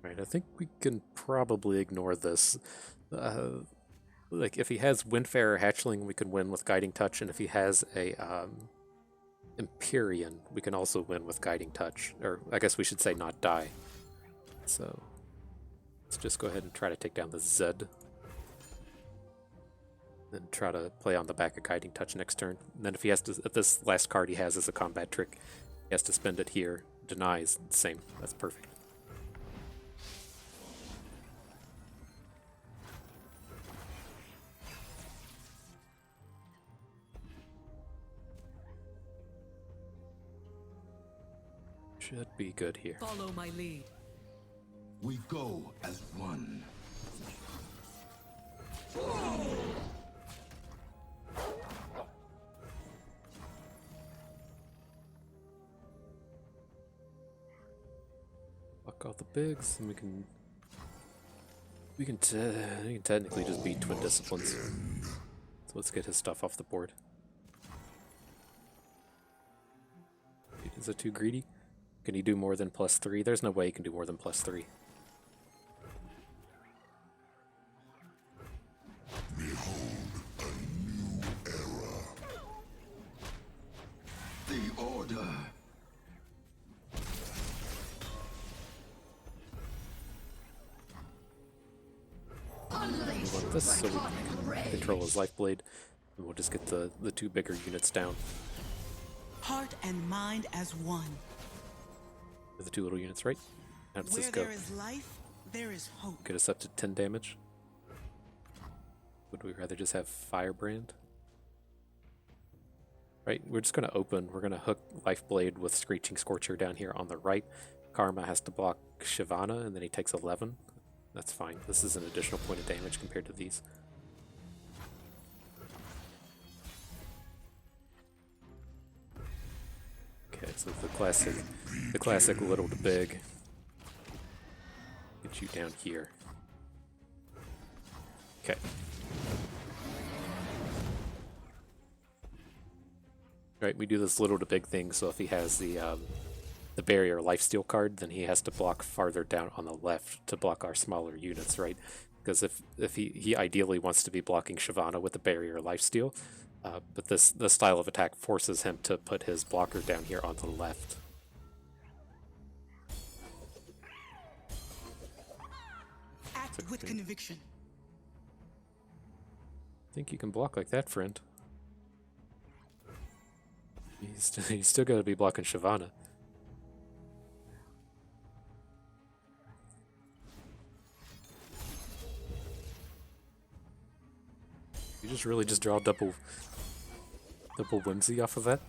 [SPEAKER 1] Right, I think we can probably ignore this. Like, if he has Windfarer Hatchling, we can win with Guiding Touch, and if he has a Empyrean, we can also win with Guiding Touch. Or, I guess we should say not die. So, let's just go ahead and try to take down the Zed. Then try to play on the back of Guiding Touch next turn. And then if he has to, if this last card he has is a combat trick, he has to spend it here. Denies, same. That's perfect. Should be good here.
[SPEAKER 6] Follow my lead.
[SPEAKER 7] We go as one.
[SPEAKER 1] Fuck all the bigs, and we can technically just beat Twin Disciplines. So let's get his stuff off the board. Is it too greedy? Can he do more than +3? There's no way he can do more than +3.
[SPEAKER 3] Behold a new era.
[SPEAKER 7] The order.
[SPEAKER 1] We want this so we can control his Lifeblade, and we'll just get the 2 bigger units down.
[SPEAKER 9] Heart and mind as one.
[SPEAKER 1] The 2 little units, right? How does this
[SPEAKER 9] Where
[SPEAKER 1] go?
[SPEAKER 9] there is life, there is hope.
[SPEAKER 1] Get us up to 10 damage. Would we rather just have Firebrand? Right, we're just going to open. We're going to hook Lifeblade with Screeching Scorcher down here on the right. Karma has to block Shyvana, and then he takes 11. That's fine. This is an additional point of damage compared to these. Okay, so the classic little to big. Get you down here. Okay. Right, we do this little to big thing, so if he has the barrier lifesteal card, then he has to block farther down on the left to block our smaller units, right? Because if he ideally wants to be blocking Shyvana with the barrier lifesteal, but this style of attack forces him to put his blocker down here on the left.
[SPEAKER 9] Act with conviction.
[SPEAKER 1] Think you can block like that, friend? He's still got to be blocking Shyvana. You just really just draw double whimsy off of that?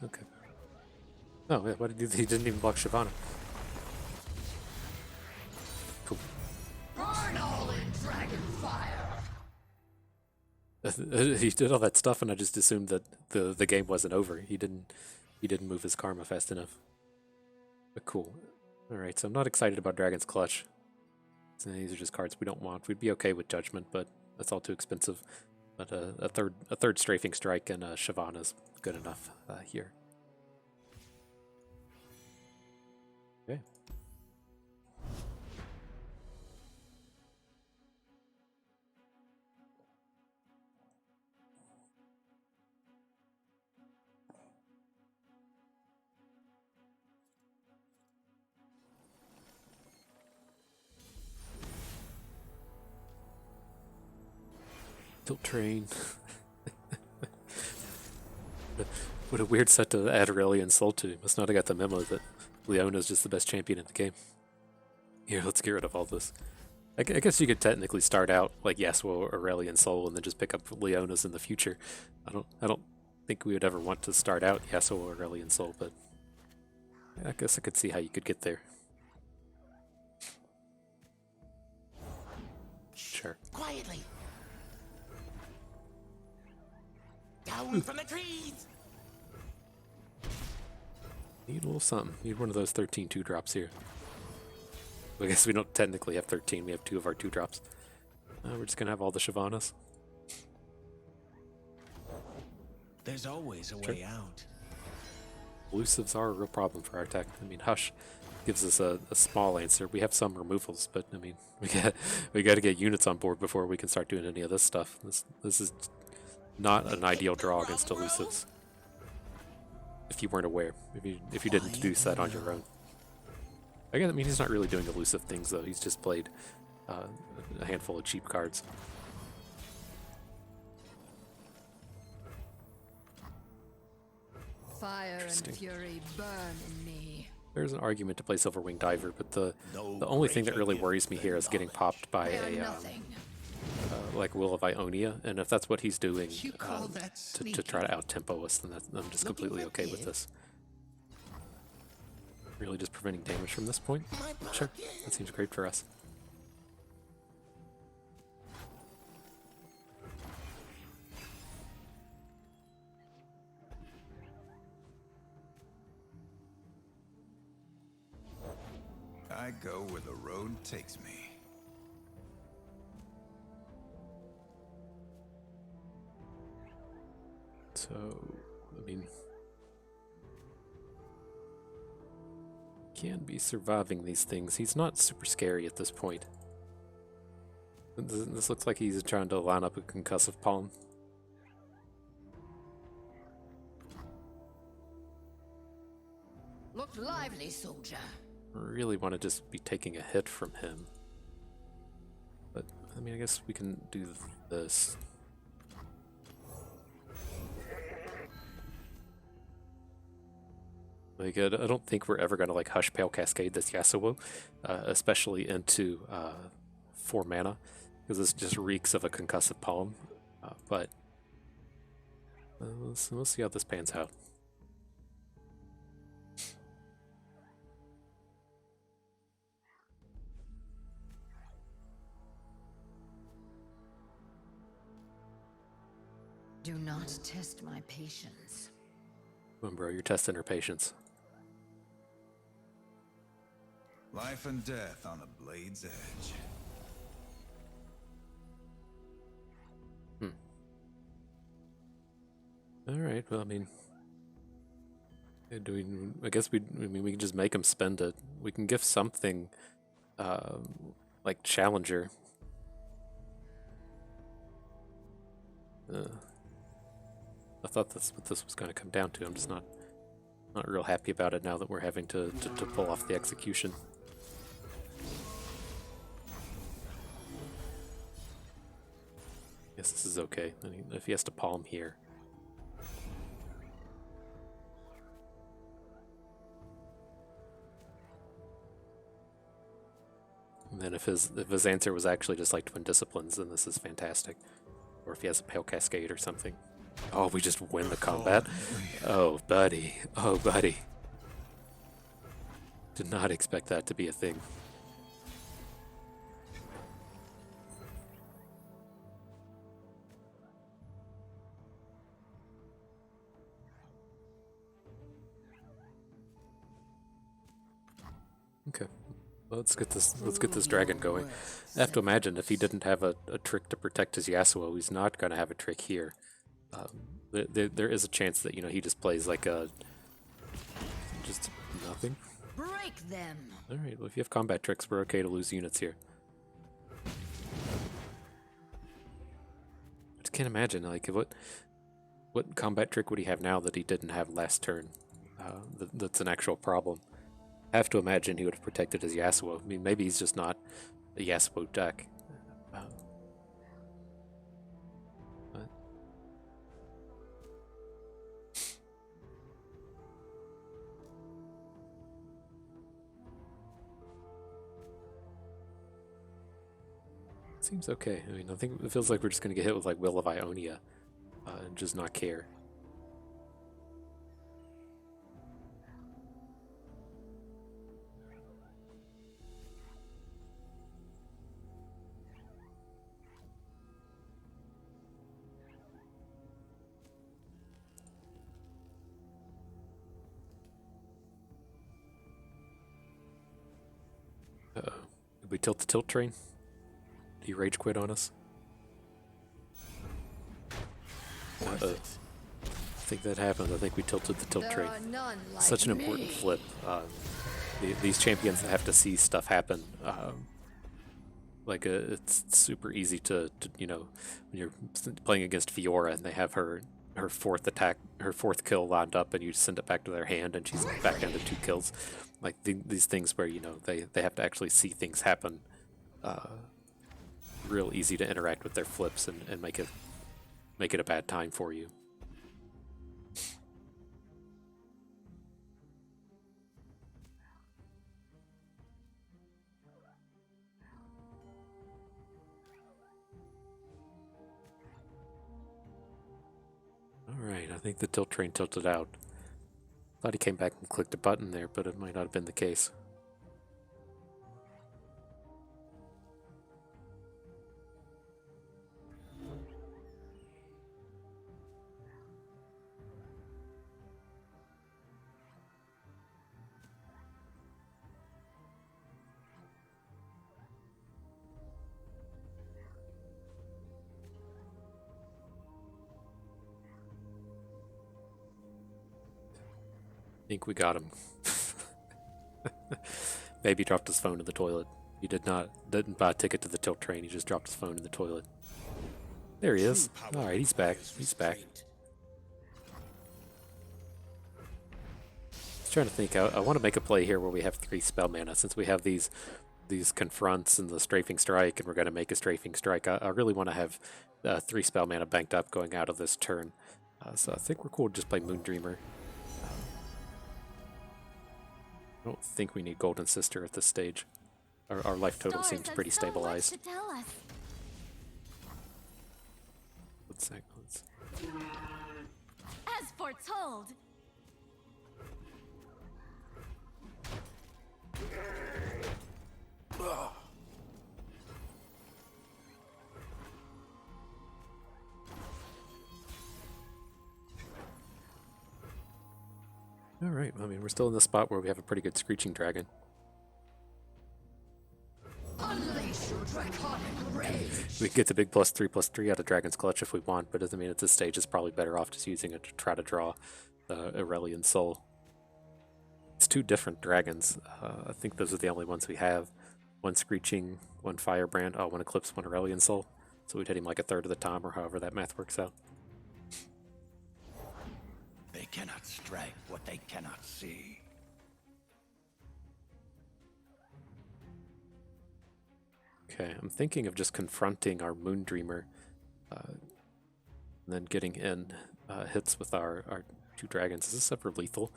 [SPEAKER 1] Okay. Oh, yeah, why did he didn't even block Shyvana? Cool.
[SPEAKER 2] Burn all in dragon fire!
[SPEAKER 1] He did all that stuff, and I just assumed that the game wasn't over. He didn't move his karma fast enough. But cool. All right, so I'm not excited about Dragon's Clutch. So these are just cards we don't want. We'd be okay with Judgment, but that's all too expensive. But a third strafing strike and Shyvana's good enough here. Guilt Train. What a weird set to add Aurelion Soul to. Must not have got the memo that Leona's just the best champion in the game. Here, let's get rid of all this. I guess you could technically start out like Yasuo or Aurelion Soul and then just pick up Leona's in the future. I don't think we would ever want to start out Yasuo or Aurelion Soul, but I guess I could see how you could get there. Sure.
[SPEAKER 4] Quietly. Down from the trees.
[SPEAKER 1] Need a little something. Need one of those 13 2-drops here. I guess we don't technically have 13. We have 2 of our 2-drops. We're just going to have all the Shyvanas.
[SPEAKER 5] There's always a way out.
[SPEAKER 1] Elusives are a real problem for our tech. I mean, Hush gives us a small answer. We have some removals, but I mean, we got to get units on board before we can start doing any of this stuff. This is not an ideal draw against elusives. If you weren't aware, if you didn't deduce that on your own. I mean, he's not really doing elusive things though. He's just played a handful of cheap cards.
[SPEAKER 2] Fire and fury burn in me.
[SPEAKER 1] There's an argument to play Silverwing Diver, but the only thing that really worries me here is getting popped by a like Will of Ionia, and if that's what he's doing to try to out-tempo us, then I'm just completely okay with this. Really just preventing damage from this point? Sure, that seems great for us.
[SPEAKER 5] I go where the road takes me.
[SPEAKER 1] So, I mean, can be surviving these things. He's not super scary at this point. This looks like he's trying to line up a concussive palm.
[SPEAKER 2] Look lively, soldier.
[SPEAKER 1] I really want to just be taking a hit from him. But, I mean, I guess we can do this. Like, I don't think we're ever going to like Hush Pale Cascade this Yasuo, especially into 4 mana, because this just reeks of a concussive palm. But we'll see how this pans out.
[SPEAKER 2] Do not test my patience.
[SPEAKER 1] Come on, bro, you're testing her patience.
[SPEAKER 5] Life and death on a blade's edge.
[SPEAKER 1] All right. Well, I mean, do we? I guess we can just make him spend it. We can give something, like Challenger. I thought that's what this was going to come down to. I'm just not real happy about it now that we're having to pull off the execution. Guess this is okay. I mean, if he has to palm here. And then if his answer was actually just like Twin Disciplines, then this is fantastic. Or if he has a Pale Cascade or something. Oh, we just win the combat? Oh, buddy. Oh, buddy. Did not expect that to be a thing. Okay. Let's get this dragon going. I have to imagine if he didn't have a trick to protect his Yasuo, he's not going to have a trick here. There is a chance that, you know, he just plays like just nothing.
[SPEAKER 2] Break them.
[SPEAKER 1] All right. Well, if you have combat tricks, we're okay to lose units here. I just can't imagine like what combat trick would he have now that he didn't have last turn. That's an actual problem. I have to imagine he would have protected his Yasuo. I mean, maybe he's just not a Yasuo deck. Seems okay. I mean, I think it feels like we're just going to get hit with like Will of Ionia and just not care. Uh-oh. Did we tilt the tilt train? Did he rage quit on us? Uh-oh. I think that happened. I think we tilted the tilt train. Such an important flip. These champions have to see stuff happen. It's super easy to, you know, when you're playing against Fiora and they have her fourth attack, her fourth kill lined up, and you send it back to their hand and she's back down to 2 kills. Like these things where, you know, they have to actually see things happen. Real easy to interact with their flips and make it a bad time for you. Alright, I think the tilt train tilted out. Thought he came back and clicked a button there, but it might not have been the case. I think we got him. Baby dropped his phone in the toilet. He didn't buy a ticket to the tilt train, he just dropped his phone in the toilet. There he is. Alright, he's back. He's back. Just trying to think. I want to make a play here where we have 3 spell mana, since we have these confronts and the strafing strike, and we're going to make a strafing strike. I really want to have 3 spell mana banked up going out of this turn. So I think we're cool to just play Moondreamer. I don't think we need Golden Sister at this stage. Our life total seems pretty stabilized. Let's see.
[SPEAKER 8] As foretold.
[SPEAKER 1] Alright, I mean, we're still in the spot where we have a pretty good Screeching Dragon. We can get the big +3/+3 out of Dragon's Clutch if we want, but I mean, at this stage it's probably better off just using it to try to draw Aurelion Soul. It's 2 different dragons. I think those are the only ones we have. 1 Screeching, 1 Firebrand, 1 Eclipse, 1 Aurelion Soul. So we'd hit him like a third of the time, or however that math works out.
[SPEAKER 7] They cannot strike what they cannot see.
[SPEAKER 1] Okay, I'm thinking of just confronting our Moondreamer, and then getting in hits with our 2 dragons. Is this ever lethal?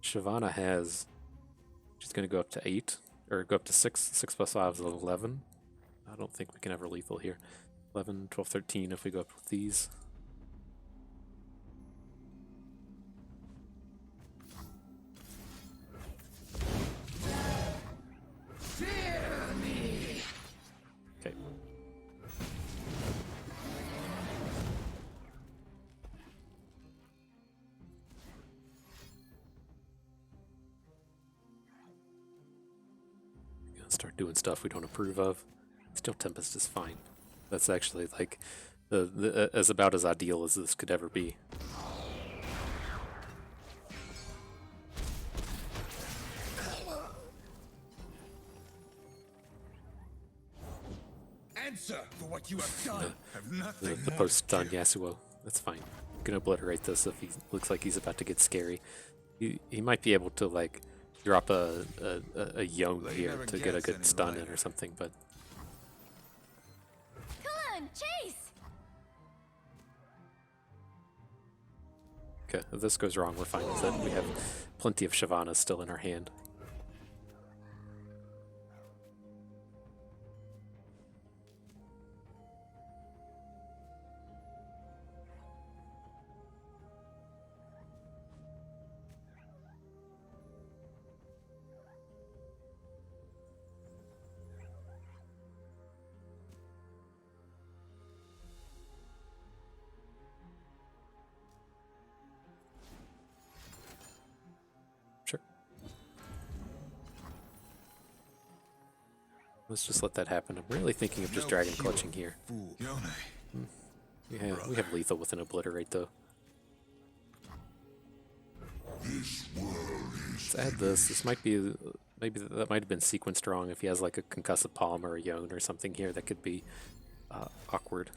[SPEAKER 1] Shyvana she's going to go up to 8, or go up to 6. 6 + 5 is 11. I don't think we can ever lethal here. 11, 12, 13 if we go up with these. Okay. Start doing stuff we don't approve of. Still, Tempest is fine. That's actually like as about as ideal as this could ever be.
[SPEAKER 5] Answer for what you have done. Have nothing
[SPEAKER 1] The post-stun Yasuo. That's fine. I'm gonna obliterate this if he looks like he's about to get scary. He might be able to like drop a Yone here to get a good stun in or something, but
[SPEAKER 8] Come on, chase!
[SPEAKER 1] okay, if this goes wrong, we're fine with it. We have plenty of Shyvana still in our hand. Let's just let that happen. I'm really thinking of just dragon clutching here. We have lethal with an obliterate though. Let's add this. This might be maybe that might have been sequenced wrong. If he has like a concussive palm or a yone or something here, that could be awkward.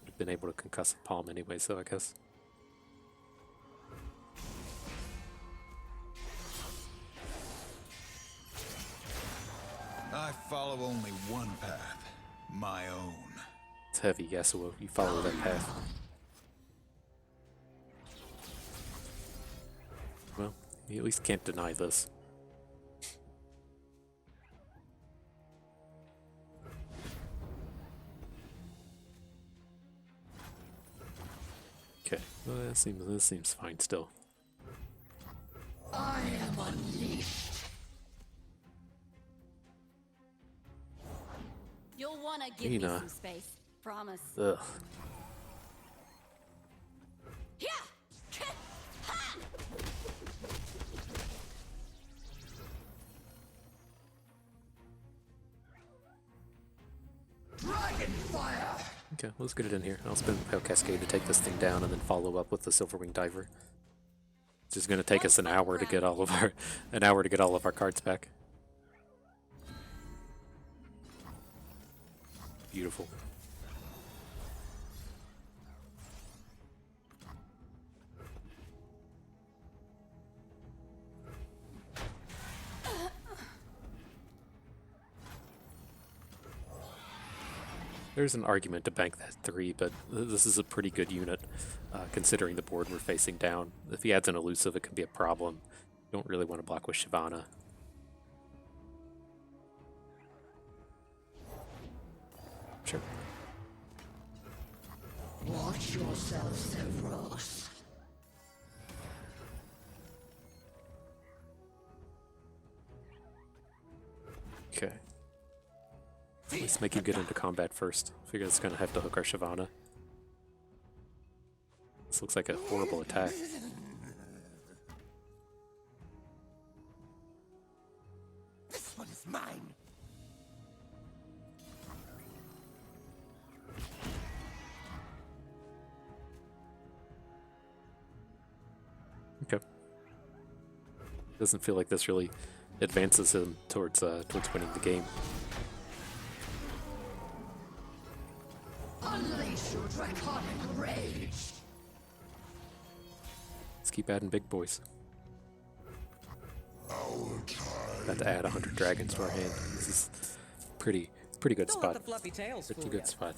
[SPEAKER 1] Would have been able to concussive palm anyway, so I guess.
[SPEAKER 5] I follow only one path, my own.
[SPEAKER 1] It's heavy, Yasuo. You follow that path. Well, you at least can't deny this. Okay, well, this seems fine still.
[SPEAKER 4] I am unleashed.
[SPEAKER 8] You'll wanna give me some space. Promise.
[SPEAKER 1] Ugh.
[SPEAKER 8] Yeah. Ha!
[SPEAKER 4] Dragon fire.
[SPEAKER 1] Okay, let's get it in here. I'll spin Pale Cascade to take this thing down and then follow up with the Silverwing Diver. It's just gonna take us an hour to get all of our cards back. Beautiful. There's an argument to bank that 3, but this is a pretty good unit, considering the board we're facing down. If he adds an elusive, it can be a problem. You don't really want to block with Shyvana. Sure.
[SPEAKER 4] Watch yourself, Sevros.
[SPEAKER 1] Okay. Let's make him get into combat first. Figure it's gonna have to hook our Shyvana. This looks like a horrible attack.
[SPEAKER 4] This one is mine.
[SPEAKER 1] Okay. Doesn't feel like this really advances him towards winning the game.
[SPEAKER 4] Unleash your draconic rage.
[SPEAKER 1] Let's keep adding big boys. About to add 100 dragons to our hand. This is pretty good spot. Pretty good spot.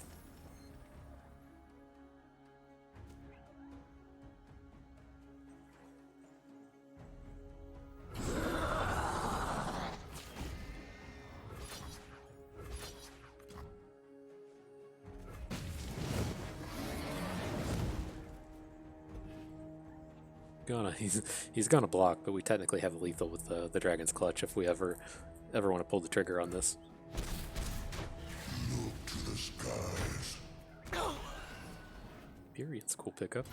[SPEAKER 1] He's gonna block, but we technically have a lethal with the Dragon's Clutch if we ever want to pull the trigger on this.
[SPEAKER 3] Look to the skies.
[SPEAKER 1] Period's cool pickup.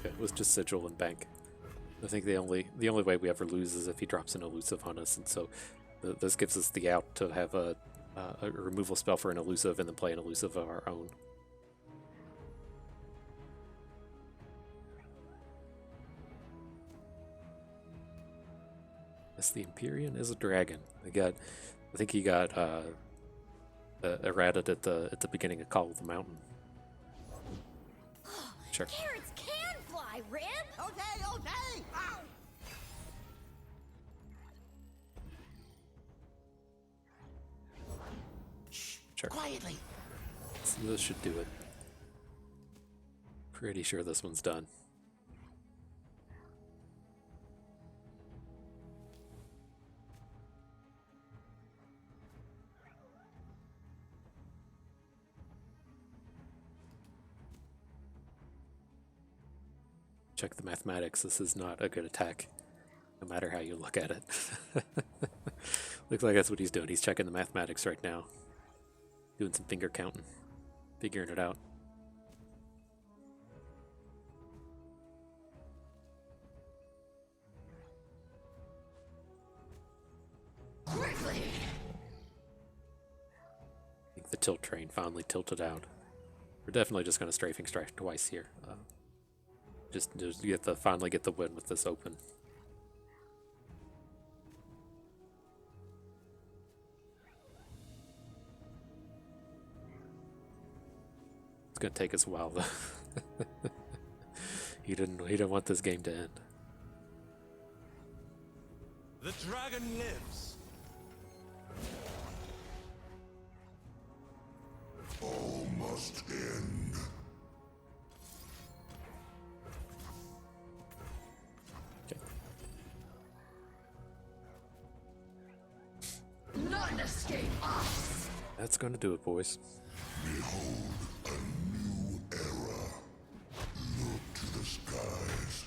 [SPEAKER 1] Okay, let's just sigil and bank. I think the only way we ever lose is if he drops an elusive on us, and so this gives us the out to have a removal spell for an elusive and then play an elusive of our own. Yes, the Empyrean is a dragon. I think he got errated at the beginning of Call of the Mountain. Sure.
[SPEAKER 8] Carrots can fly, Rib.
[SPEAKER 4] Okay, okay. Ow.
[SPEAKER 1] Sure.
[SPEAKER 4] Quietly.
[SPEAKER 1] So this should do it. Pretty sure this one's done. Check the mathematics. This is not a good attack, no matter how you look at it. Looks like that's what he's doing. He's checking the mathematics right now. Doing some finger counting. Figuring it out. I think the tilt train finally tilted out. We're definitely just going to strafing strike twice here. Just finally get the win with this open. It's going to take us a while though. He didn't want this game to end.
[SPEAKER 5] The dragon lives.
[SPEAKER 3] All must end.
[SPEAKER 1] Okay.
[SPEAKER 4] None escape us.
[SPEAKER 1] That's going to do it, boys.
[SPEAKER 3] Behold a new era. Look to the skies.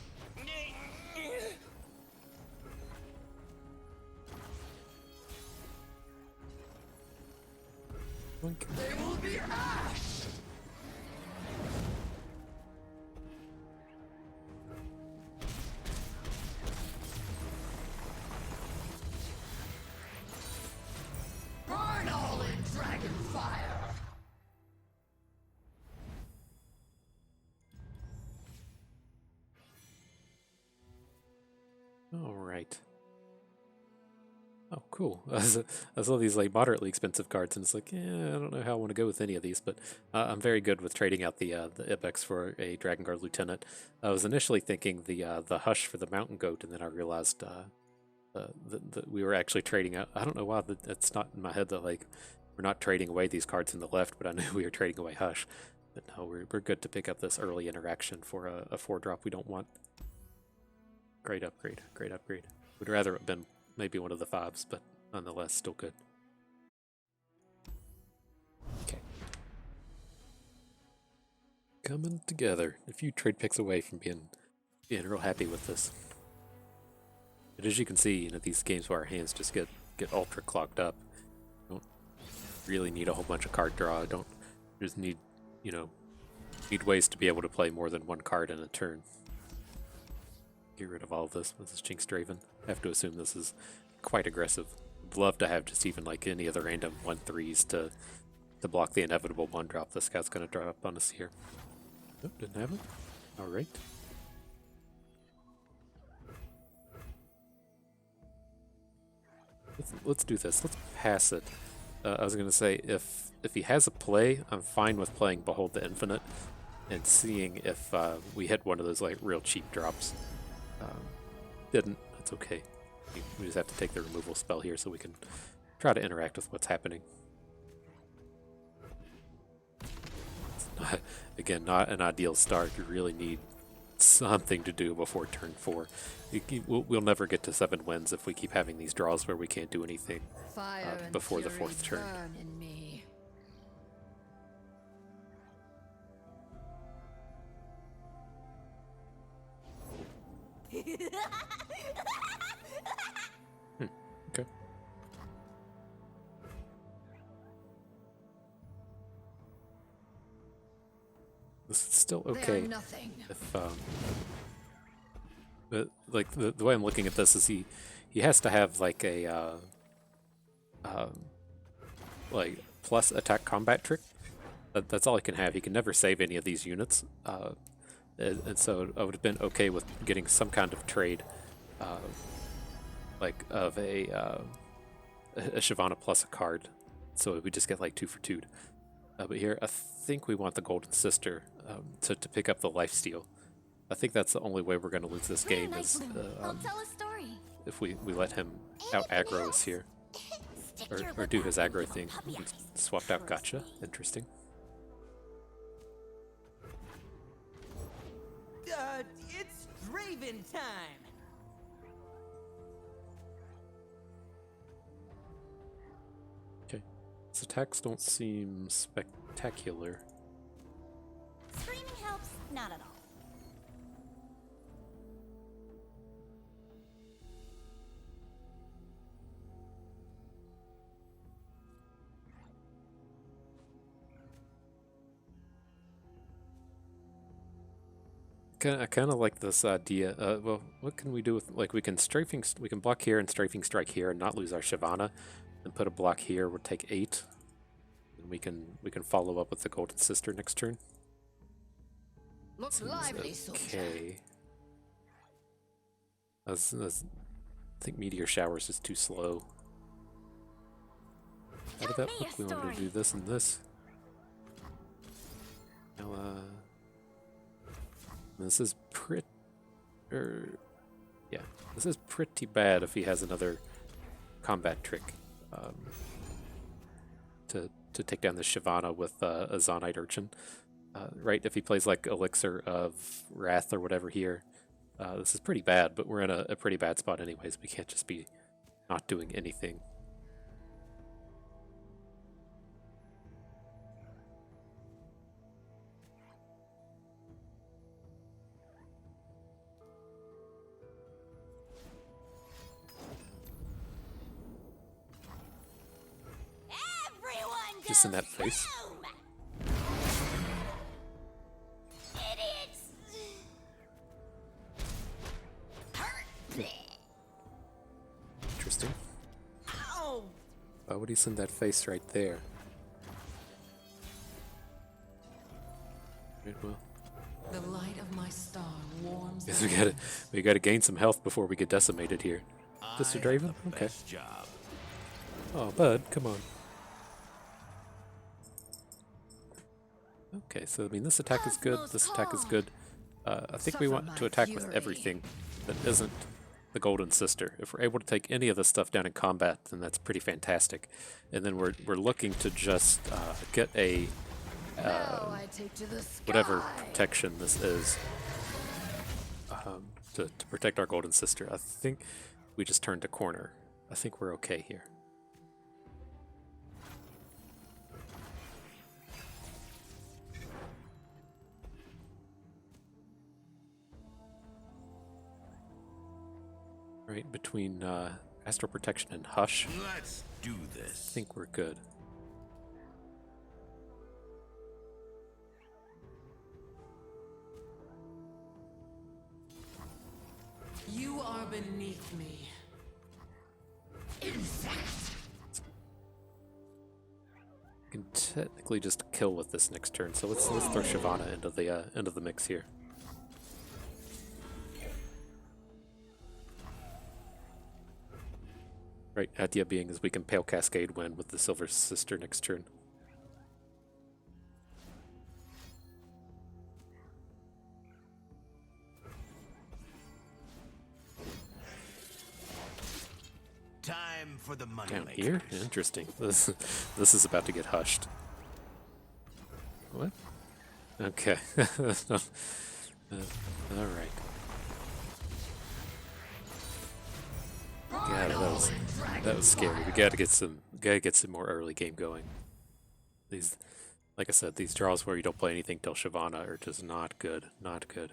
[SPEAKER 4] They will be ash. Burn all in dragon fire.
[SPEAKER 1] All right. Oh, cool. I saw these like moderately expensive cards, and it's like, yeah, I don't know how I want to go with any of these, but I'm very good with trading out the Ibex for a Dragon Guard Lieutenant. I was initially thinking the Hush for the Mountain Goat, and then I realized that we were actually trading out. I don't know why that's not in my head that like we're not trading away these cards in the left, but I knew we were trading away Hush. But no, we're good to pick up this early interaction for a 4-drop we don't want. Great upgrade, great upgrade. Would rather have been maybe one of the 5s, but nonetheless, still good. Okay. Coming together. A few trade picks away from being real happy with this. But as you can see, you know, these games where our hands just get ultra clogged up. Don't really need a whole bunch of card draw. Don't just need, you know, need ways to be able to play more than one card in a turn. Get rid of all of this with this Jinx Draven. I have to assume this is quite aggressive. I'd love to have just even like any other random 1/3s to block the inevitable 1-drop this guy's going to drop on us here. Oh, didn't have it? Alright. Let's do this. Let's pass it. I was going to say, if he has a play, I'm fine with playing Behold the Infinite and seeing if we hit one of those like real cheap drops. Didn't. That's okay. We just have to take the removal spell here so we can try to interact with what's happening. It's not, again, not an ideal start. You really need something to do before turn 4. We'll never get to 7 wins if we keep having these draws where we can't do anything before the 4th turn.
[SPEAKER 2] In me.
[SPEAKER 1] Okay. This is still okay. If but like the way I'm looking at this is he has to have like a like plus attack combat trick. That's all he can have. He can never save any of these units. And so I would have been okay with getting some kind of trade, like of a Shyvana plus a card, so we just get like 2 for 2. But here, I think we want the Golden Sister to pick up the lifesteal. I think that's the only way we're going to lose this game is if we let him out aggro us here, or do his aggro thing. Swapped out Gotcha. Interesting.
[SPEAKER 10] It's Draven time!
[SPEAKER 1] Okay. His attacks don't seem spectacular.
[SPEAKER 8] Screaming helps not at all.
[SPEAKER 1] I kind of like this idea. Well, what can we do with, like, we can block here and strafing strike here and not lose our Shyvana, and put a block here. We'll take 8. And we can follow up with the Golden Sister next turn.
[SPEAKER 4] Looks lively, soldier.
[SPEAKER 1] Okay. I think Meteor Showers is too slow. How did that look? We wanted to do this and this. Now, this is yeah, this is pretty bad if he has another combat trick to take down the Shyvana with a Zonite Urchin. Right, if he plays like Elixir of Wrath or whatever here, this is pretty bad, but we're in a pretty bad spot anyways. We can't just be not doing anything. Just in that face.
[SPEAKER 8] Idiots!
[SPEAKER 1] Interesting.
[SPEAKER 9] Ow!
[SPEAKER 1] Why would he send that face right there? Right, well.
[SPEAKER 2] The light of my star warms.
[SPEAKER 1] Guess we gotta gain some health before we get decimated here. Mr. Draven? Okay.
[SPEAKER 7] Job.
[SPEAKER 1] Oh, bud, come on. Okay, so I mean, this attack is good. This attack is good. I think we want to attack with everything that isn't the Golden Sister. If we're able to take any of this stuff down in combat, then that's pretty fantastic. And then we're looking to just get a whatever protection this is to protect our Golden Sister. I think we just turned a corner. I think we're okay here. Right, between Astral Protection and Hush,
[SPEAKER 7] Let's do this.
[SPEAKER 1] I think we're good.
[SPEAKER 2] You are beneath me.
[SPEAKER 1] We can technically just kill with this next turn, so let's throw Shyvana into the mix here. Right, idea being is we can Pale Cascade Wind with the Silver Sister next turn.
[SPEAKER 7] Time for the money.
[SPEAKER 1] Down here? Interesting. This is about to get hushed. What? Okay. Alright. God, that was scary. We gotta get some more early game going. These, like I said, these draws where you don't play anything till Shyvana are just not good. Not good.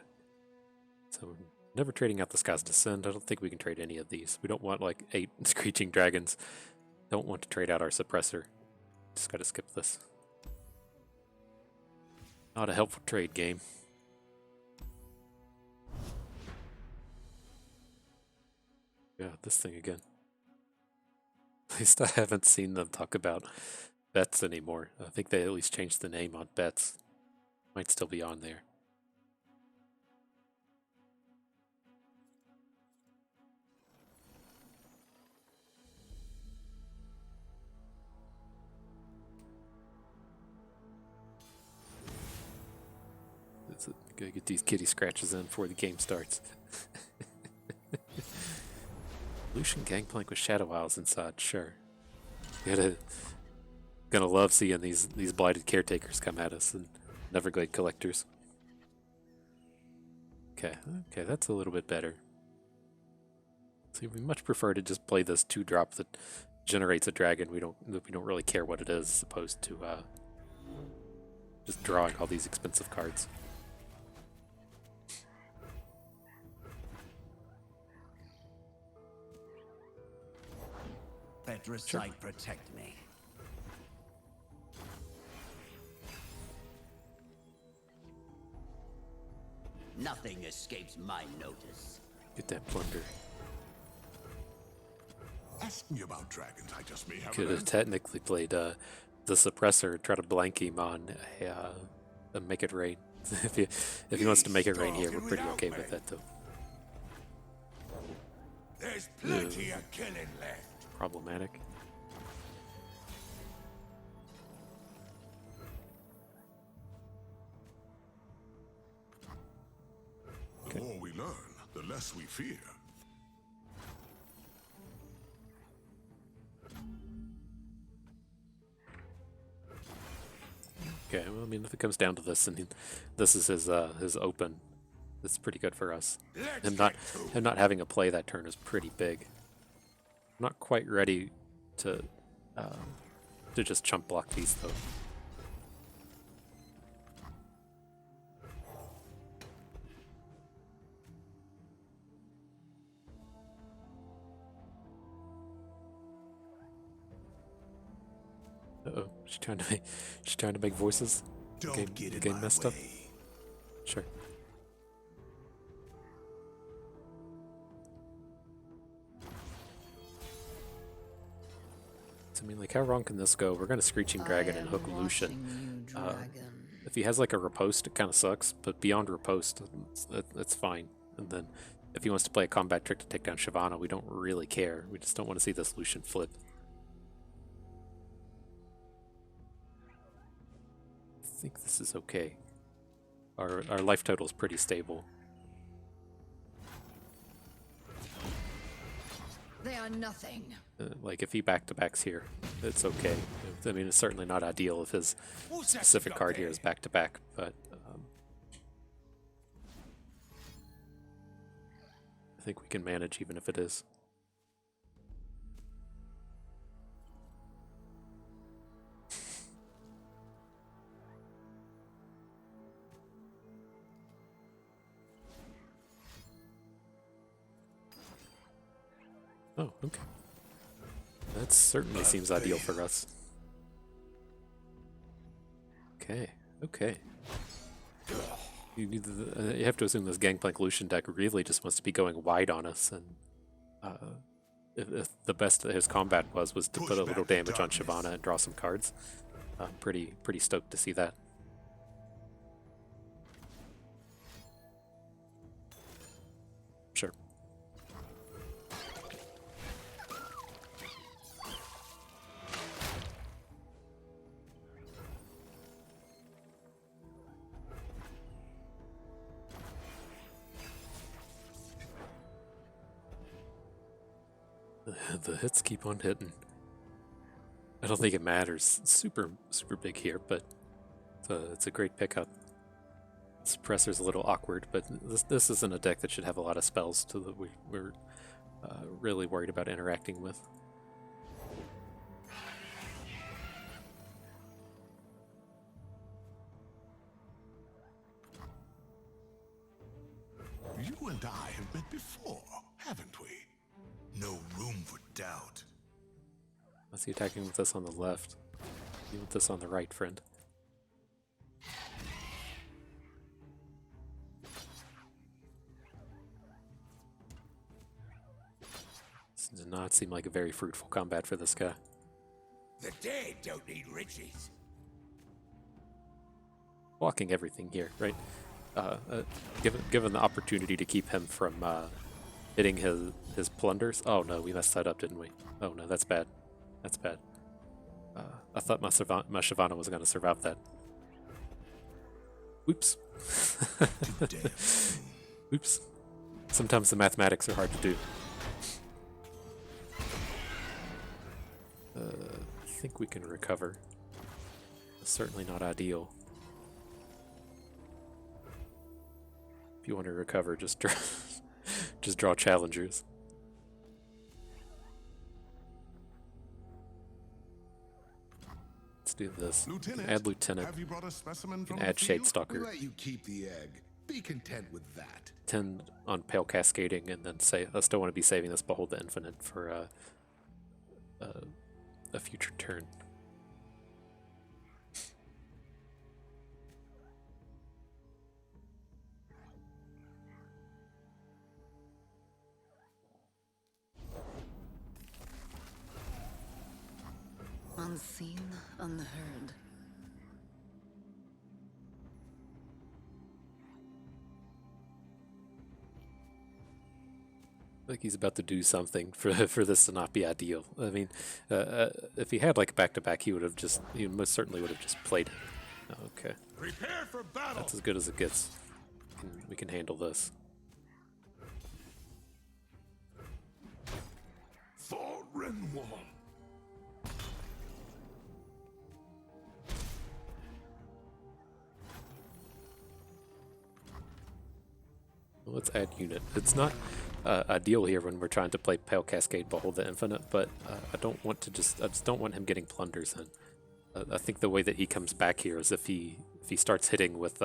[SPEAKER 1] So never trading out the Sky's Descent. I don't think we can trade any of these. We don't want like 8 Screeching Dragons. Don't want to trade out our Suppressor. Just gotta skip this. Not a helpful trade game. Yeah, this thing again. At least I haven't seen them talk about bets anymore. I think they at least changed the name on bets. Might still be on there. Gotta get these kitty scratches in before the game starts. Lucian Gangplank with Shadow Isles inside, sure. Gonna love seeing these blighted caretakers come at us and Neverglade collectors. Okay, that's a little bit better. See, we much prefer to just play this 2-drop that generates a dragon. We don't really care what it is, as opposed to just drawing all these expensive cards.
[SPEAKER 7] Petricite, protect me. Nothing escapes my notice.
[SPEAKER 1] Get that plunder.
[SPEAKER 3] ask me about dragons. I just may have
[SPEAKER 1] Could have technically played the suppressor, try to blank him on a make it rain. if he wants to make it rain here, we're pretty okay with that though.
[SPEAKER 3] There's plenty of killing left.
[SPEAKER 1] Problematic.
[SPEAKER 3] The more we learn, the less we fear.
[SPEAKER 1] Okay, well, I mean, if it comes down to this, and this is his open, it's pretty good for us. Him not having a play that turn is pretty big. I'm not quite ready to just chump block these though. Uh-oh, she's trying to make voices.
[SPEAKER 3] Don't get in
[SPEAKER 1] game
[SPEAKER 3] my
[SPEAKER 1] messed
[SPEAKER 3] way.
[SPEAKER 1] up. Sure. So, I mean, like, how wrong can this go? We're gonna Screeching Dragon and hook Lucian. If he has like a riposte, it kind of sucks, but beyond riposte, it's fine. And then if he wants to play a combat trick to take down Shyvana, we don't really care. We just don't want to see this Lucian flip. I think this is okay. Our life total is pretty stable.
[SPEAKER 4] They are nothing.
[SPEAKER 1] Like if he back-to-backs here, it's okay. I mean, it's certainly not ideal if his specific card here is back-to-back, but I think we can manage even if it is. Oh, okay. That certainly seems ideal for us. Okay, okay. You have to assume this Gangplank Lucian deck really just wants to be going wide on us, and if the best that his combat was to put a little damage on Shyvana and draw some cards. I'm pretty stoked to see that. Sure. The hits keep on hitting. I don't think it matters super big here, but it's a great pickup. Suppressor's a little awkward, but this isn't a deck that should have a lot of spells that we're really worried about interacting with.
[SPEAKER 3] You and I have met before, haven't we? No room for doubt.
[SPEAKER 1] Unless you're attacking with this on the left. You with this on the right, friend. This does not seem like a very fruitful combat for this guy.
[SPEAKER 3] The dead don't need riches.
[SPEAKER 1] Blocking everything here, right? Given the opportunity to keep him from hitting his plunders. Oh no, we messed that up, didn't we? Oh no, that's bad. That's bad. I thought my Shyvana was going to survive that. Oops. Oops. Sometimes the mathematics are hard to do. I think we can recover. Certainly not ideal. If you want to recover, just draw challengers. Let's do this.
[SPEAKER 3] Lieutenant,
[SPEAKER 1] add Lieutenant.
[SPEAKER 3] Have you brought a specimen from
[SPEAKER 1] Add
[SPEAKER 3] the field?
[SPEAKER 1] Shadestalker.
[SPEAKER 3] We let you keep the egg. Be content with that.
[SPEAKER 1] 10 on Pale Cascading, and then say I still want to be saving this Behold the Infinite for a future turn.
[SPEAKER 2] Unseen, unheard.
[SPEAKER 1] Like he's about to do something for this to not be ideal. I mean, if he had like back-to-back, he most certainly would have just played it. Okay.
[SPEAKER 3] Prepare for battle.
[SPEAKER 1] That's as good as it gets. We can handle this.
[SPEAKER 3] For Renwall.
[SPEAKER 1] Let's add unit. It's not ideal here when we're trying to play Pale Cascade Behold the Infinite, but I just don't want him getting plunders in. I think the way that he comes back here is if he starts hitting with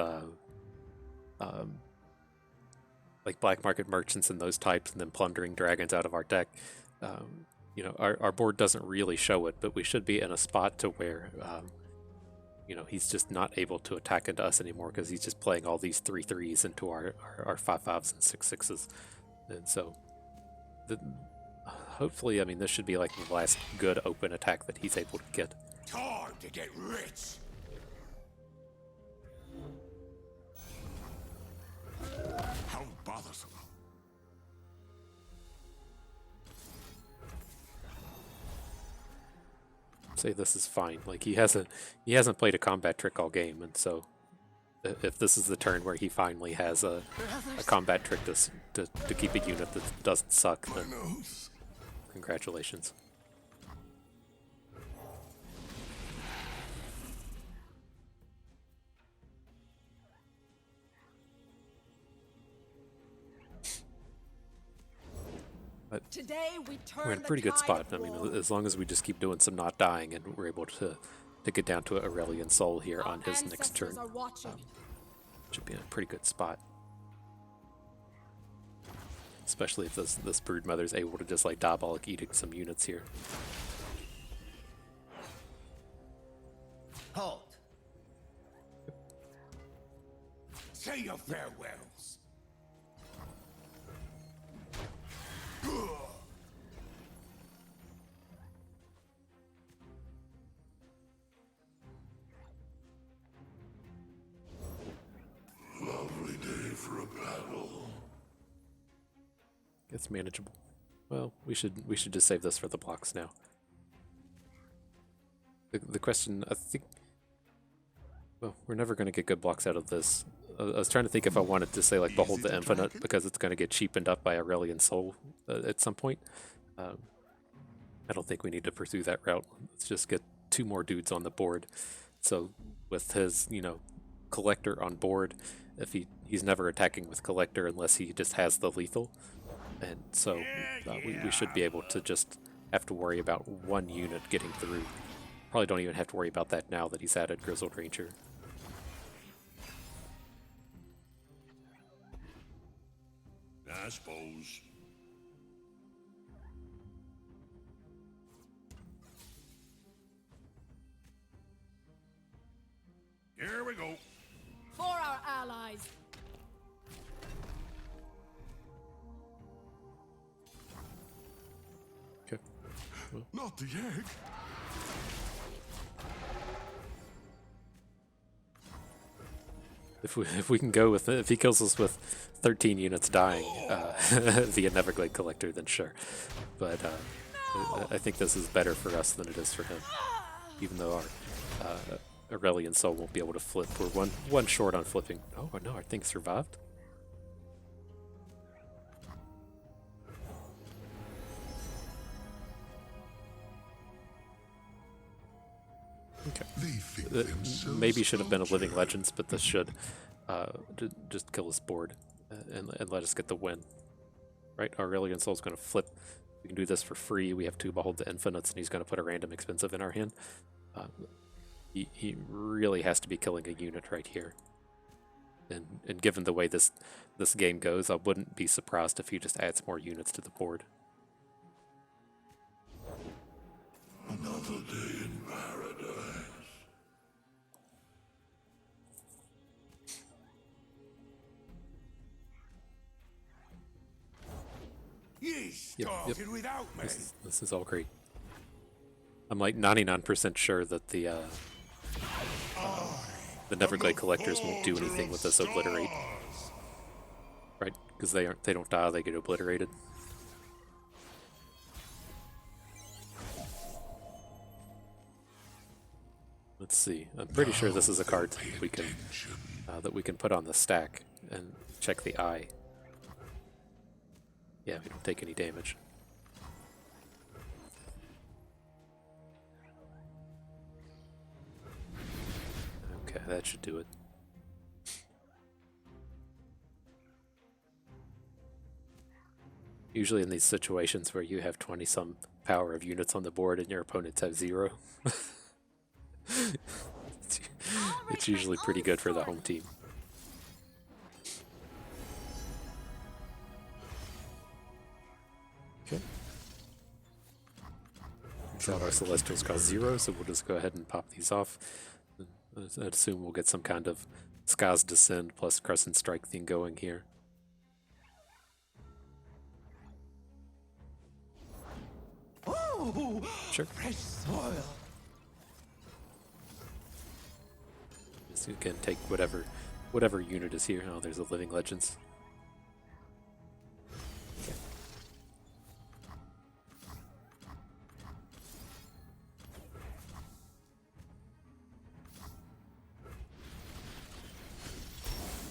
[SPEAKER 1] like black market merchants and those types, and then plundering dragons out of our deck. You know, our board doesn't really show it, but we should be in a spot to where you know, he's just not able to attack into us anymore because he's just playing all these 3/3s into our 5/5s and 6/6s, and so hopefully, I mean, this should be like the last good open attack that he's able to get.
[SPEAKER 3] Time to get rich. How bothersome.
[SPEAKER 1] Say this is fine. Like he hasn't played a combat trick all game, and so if this is the turn where he finally has a combat trick to keep a unit that doesn't suck, then congratulations. But
[SPEAKER 6] Today we turn
[SPEAKER 1] we're in a pretty good spot. I mean, as long as we just keep doing some not dying, and we're able to get down to Aurelion Soul here on his next turn, should be in a pretty good spot. Especially if this Broodmother is able to just like diabolic edict some units here.
[SPEAKER 7] Halt.
[SPEAKER 3] Say your farewells. Lovely day for a battle.
[SPEAKER 1] It's manageable. Well, we should just save this for the blocks now. The question, I think, well, we're never going to get good blocks out of this. I was trying to think if I wanted to say like Behold the Infinite, because it's going to get cheapened up by Aurelion Soul at some point. I don't think we need to pursue that route. Let's just get 2 more dudes on the board. So with his, you know, Collector on board, if he's never attacking with Collector unless he just has the lethal. And so we should be able to just have to worry about 1 unit getting through. Probably don't even have to worry about that now that he's added Grizzled Ranger.
[SPEAKER 3] I suppose. Here we go.
[SPEAKER 6] For our allies.
[SPEAKER 1] Okay. Well,
[SPEAKER 3] Not the egg.
[SPEAKER 1] if we can go with it, if he kills us with 13 units dying via Neverglade Collector, then sure. But I think this is better for us than it is for him. Even though our Aurelion Soul won't be able to flip. We're one short on flipping. Oh no, our thing survived. Okay. Maybe should have been a Living Legends, but this should just kill his board and let us get the win. Right? Aurelion Soul's going to flip. We can do this for free. We have 2 Behold the Infinites, and he's going to put a random expensive in our hand. He really has to be killing a unit right here. And given the way this game goes, I wouldn't be surprised if he just adds more units to the board.
[SPEAKER 3] Another day in paradise. Ye started without me.
[SPEAKER 1] This is all great. I'm like 99% sure that the Neverglade collectors won't do anything with this obliterate, right? Because they don't die, they get obliterated. Let's see. I'm pretty sure this is a card that we can put on the stack and check the eye. Yeah, we don't take any damage. Okay, that should do it. Usually in these situations where you have 20-some power of units on the board and your opponents have 0, it's usually pretty good for the home team. Okay. So our Celestials cost 0, so we'll just go ahead and pop these off. I'd assume we'll get some kind of Ska's Descend plus Crescent Strike thing going here.
[SPEAKER 10] Ooh,
[SPEAKER 1] sure.
[SPEAKER 10] Fresh soil.
[SPEAKER 1] So you can take whatever unit is here. Oh, there's a Living Legends. Okay.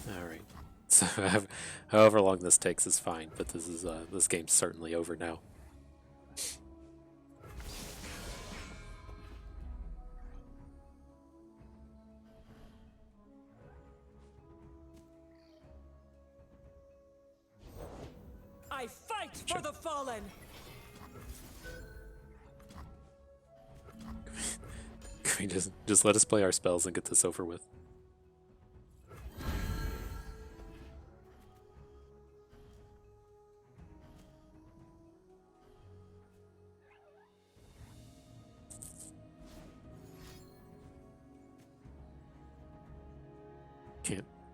[SPEAKER 1] All right. So however long this takes is fine, but this game's certainly over now.
[SPEAKER 6] I fight for the fallen.
[SPEAKER 1] Can we just let us play our spells and get this over with?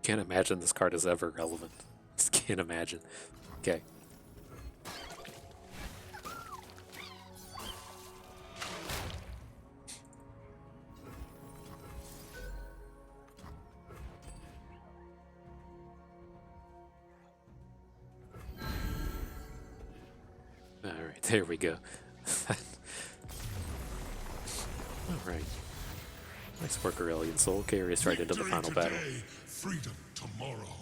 [SPEAKER 1] Can't imagine this card is ever relevant. Just can't imagine. Okay. Alright, there we go. Alright. Nice work, Aurelion Soul. Carry us right into the final battle.
[SPEAKER 3] Freedom tomorrow.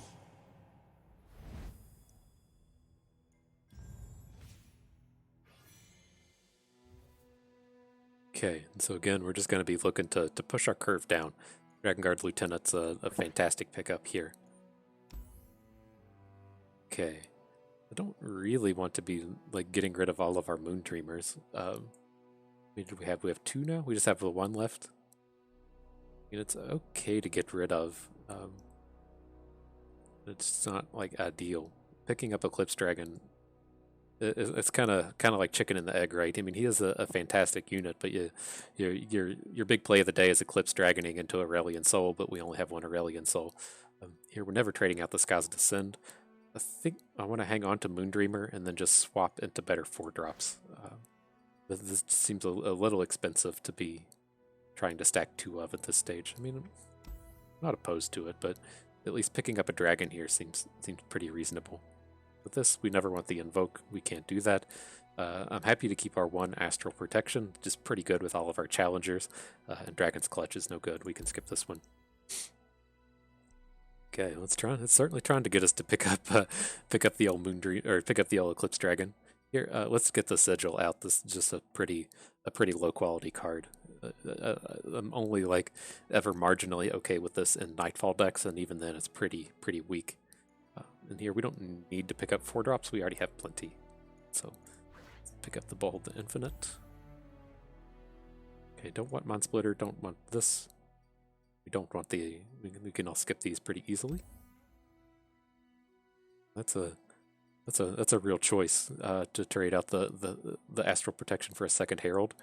[SPEAKER 1] Okay, so again, we're just going to be looking to push our curve down. Dragon Guard Lieutenant's a fantastic pickup here. Okay, I don't really want to be like getting rid of all of our Moon Dreamers. We have 2 now. We just have the 1 left. I mean, it's okay to get rid of. It's not like ideal. Picking up Eclipse Dragon, it's kind of like chicken and the egg, right? I mean, he is a fantastic unit, but your big play of the day is Eclipse Dragoning into Aurelion Soul, but we only have 1 Aurelion Soul. Here, we're never trading out the Ska's Descend. I think I want to hang on to Moondreamer and then just swap into better 4-drops. This seems a little expensive to be trying to stack 2 of at this stage. I mean, I'm not opposed to it, but at least picking up a dragon here seems pretty reasonable. With this, we never want the Invoke. We can't do that. I'm happy to keep our 1 Astral Protection, just pretty good with all of our challengers. And Dragon's Clutch is no good. We can skip this one. Okay, let's try. It's certainly trying to get us to pick up the old Moondream, or pick up the old Eclipse Dragon. Here, let's get the Sigil out. This is just a pretty low quality card. I'm only like ever marginally okay with this in Nightfall decks, and even then it's pretty weak. And here we don't need to pick up 4-drops. We already have plenty. So let's pick up the Bold Infinite. Okay, don't want Mind Splitter. Don't want this. We don't want the. We can all skip these pretty easily. That's a real choice to trade out the Astral Protection for a 2nd Herald.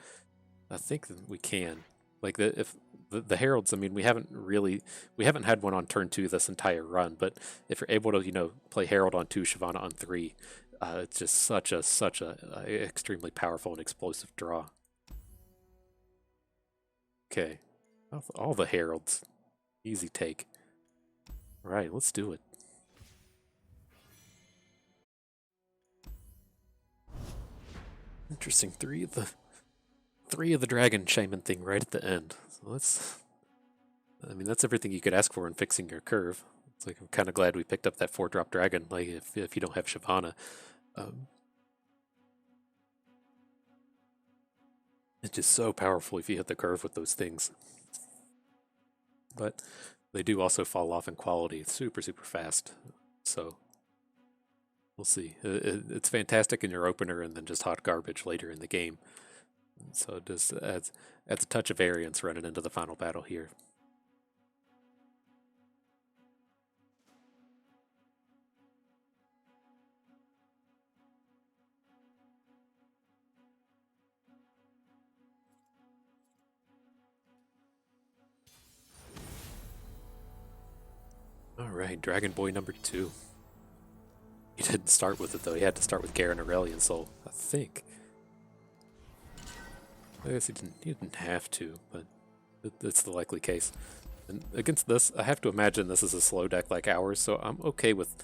[SPEAKER 1] I think that we can. Like if the Heralds, I mean, we haven't had one on turn 2 this entire run, but if you're able to play Herald on 2, Shyvana on 3, it's just such a extremely powerful and explosive draw. Okay. All the heralds. Easy take. Alright, let's do it. Interesting. Three of the dragon shaman thing right at the end. So that's everything you could ask for in fixing your curve. It's like I'm kind of glad we picked up that 4-drop dragon. Like if you don't have Shyvana, it's just so powerful if you hit the curve with those things. But they do also fall off in quality. It's super fast. So we'll see. It's fantastic in your opener and then just hot garbage later in the game. So it just adds a touch of variance running into the final battle here. Alright, Dragon Boy number 2. He didn't start with it though, he had to start with Garen Aurelion Soul, I think. I guess he didn't have to, but it's the likely case. And against this, I have to imagine this is a slow deck like ours, so I'm okay with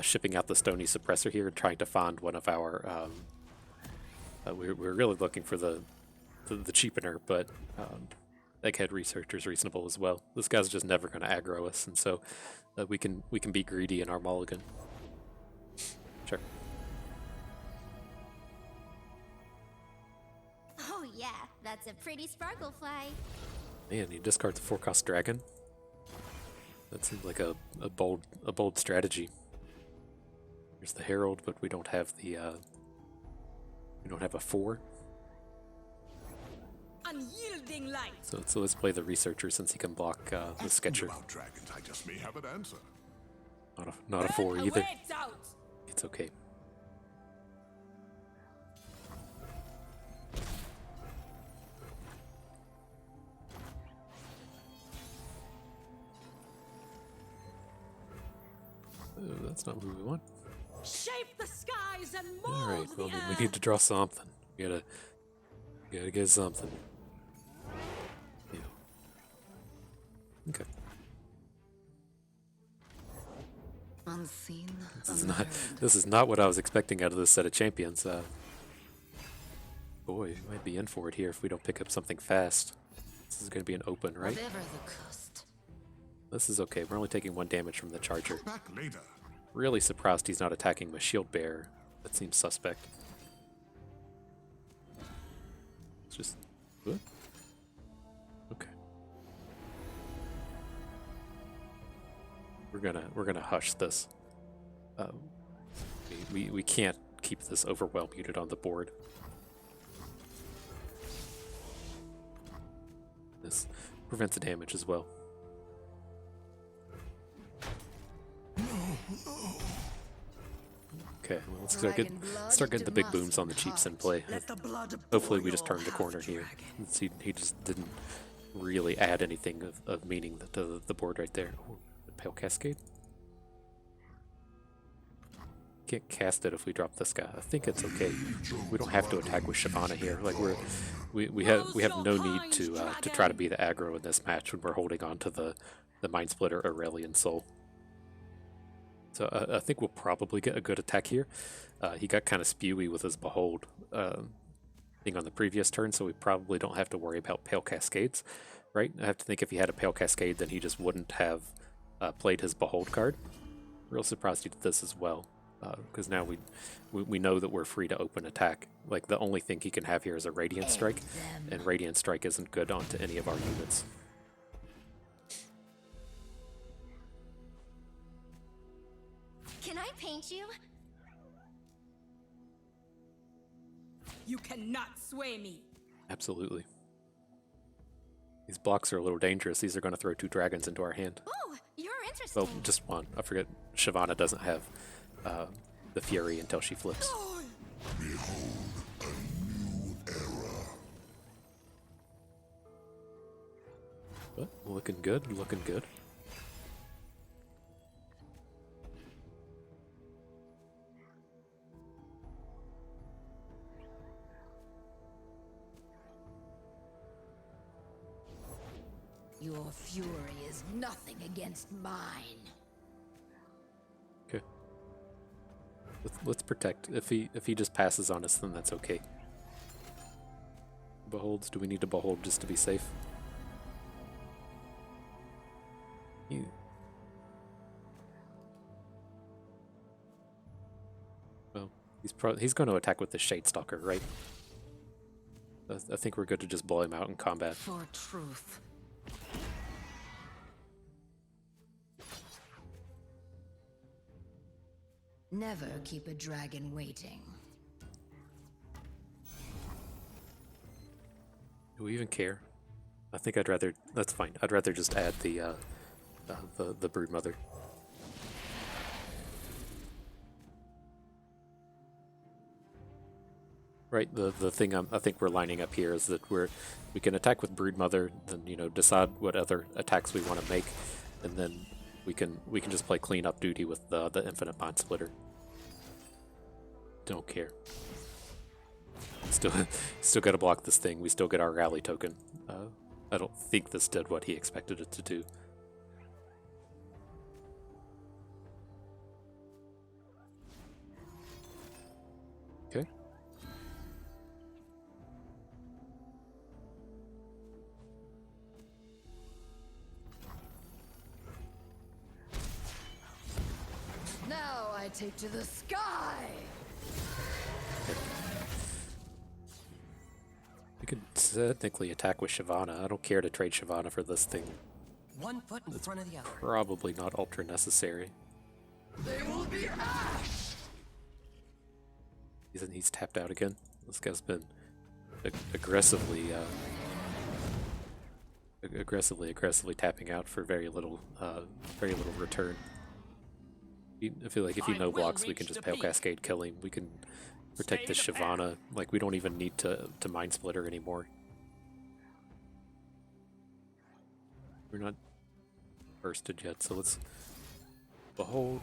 [SPEAKER 1] shipping out the Stony Suppressor here and trying to find one of our... we're really looking for the cheapener, but Egghead Researcher's reasonable as well. This guy's just never going to aggro us, and so we can be greedy in our mulligan. Sure.
[SPEAKER 8] Oh yeah, that's a pretty sparkle fly.
[SPEAKER 1] Man, he discards a 4-cost dragon. That seems like a bold strategy. Here's the Herald, but we don't have the we don't have a 4.
[SPEAKER 6] Unyielding light.
[SPEAKER 1] So let's play the Researcher since he can block the Sketcher.
[SPEAKER 3] About dragons, I just may have an answer.
[SPEAKER 1] Not a 4 either.
[SPEAKER 6] Awaits out.
[SPEAKER 1] It's okay. That's not what we want.
[SPEAKER 6] Shape the skies and mold
[SPEAKER 1] Alright, well
[SPEAKER 6] the
[SPEAKER 1] then
[SPEAKER 6] earth.
[SPEAKER 1] we need to draw something. We gotta get something. Yeah. Okay.
[SPEAKER 2] Unseen,
[SPEAKER 1] This is not what I was expecting out of this set of champions. Boy, we might be in for it here if we don't pick up something fast. This is gonna be an open, right?
[SPEAKER 2] whatever the cost.
[SPEAKER 1] This is okay. We're only taking 1 damage from the charger.
[SPEAKER 3] Back later.
[SPEAKER 1] Really surprised he's not attacking with shield bearer. That seems suspect. It's just what? Okay. We're gonna hush this. We can't keep this overwhelm unit on the board. This prevents the damage as well. Okay, well, let's start getting the big booms on the cheaps in play. Hopefully we just turned the corner here. He just didn't really add anything of meaning to the board right there. Ooh, the Pale Cascade? Can't cast it if we drop this guy. I think it's okay. We don't have to attack with Shyvana here. Like we have no need to try to be the aggro in this match when we're holding on to the Mind Splitter Aurelion Soul. So I think we'll probably get a good attack here. He got kind of spewy with his Behold thing on the previous turn, so we probably don't have to worry about Pale Cascades, right? I have to think if he had a Pale Cascade, then he just wouldn't have played his Behold card. Real surprised he did this as well, because now we know that we're free to open attack. Like, the only thing he can have here is a Radiant Strike, and Radiant Strike isn't good onto any of our units.
[SPEAKER 8] Can I paint you?
[SPEAKER 6] You cannot sway me.
[SPEAKER 1] Absolutely. These blocks are a little dangerous. These are going to throw 2 dragons into our hand.
[SPEAKER 8] Oh, you're interesting.
[SPEAKER 1] Well, just one. I forget. Shyvana doesn't have the Fury until she flips.
[SPEAKER 3] Behold a new era.
[SPEAKER 1] But looking good. Looking good.
[SPEAKER 4] Your fury is nothing against mine.
[SPEAKER 1] Okay. Let's protect. If he just passes on us, then that's okay. Beholds. Do we need to behold just to be safe? Well, he's going to attack with the Shadestalker, right? I think we're good to just blow him out in combat.
[SPEAKER 2] For truth.
[SPEAKER 4] Never keep a dragon waiting.
[SPEAKER 1] Do we even care? I think I'd rather. That's fine. I'd rather just add the broodmother. Right. The thing I think we're lining up here is that we can attack with broodmother, then decide what other attacks we want to make, and then we can just play cleanup duty with the infinite mind splitter. Don't care. Still got to block this thing. We still get our rally token. I don't think this did what he expected it to do. Okay.
[SPEAKER 4] Now I take to the sky.
[SPEAKER 1] We could technically attack with Shyvana. I don't care to trade Shyvana for this thing.
[SPEAKER 10] One foot in front of the other.
[SPEAKER 1] Probably not ultra necessary.
[SPEAKER 5] They will be ash!
[SPEAKER 1] He's tapped out again. This guy's been aggressively tapping out for very little return. I feel like if he no blocks, we can just Pale Cascade kill him. We can protect the Shyvana. Like, we don't even need to Mind Splitter anymore. We're not bursted yet, so let's behold.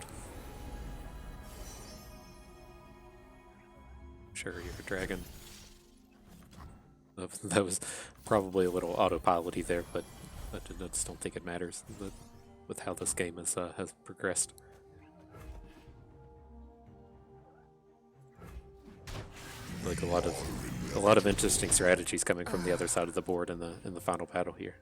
[SPEAKER 1] Sure, you're a dragon. That was probably a little autopilot-y there, but I just don't think it matters with how this game has progressed. Like a lot of interesting strategies coming from the other side of the board in the final battle here.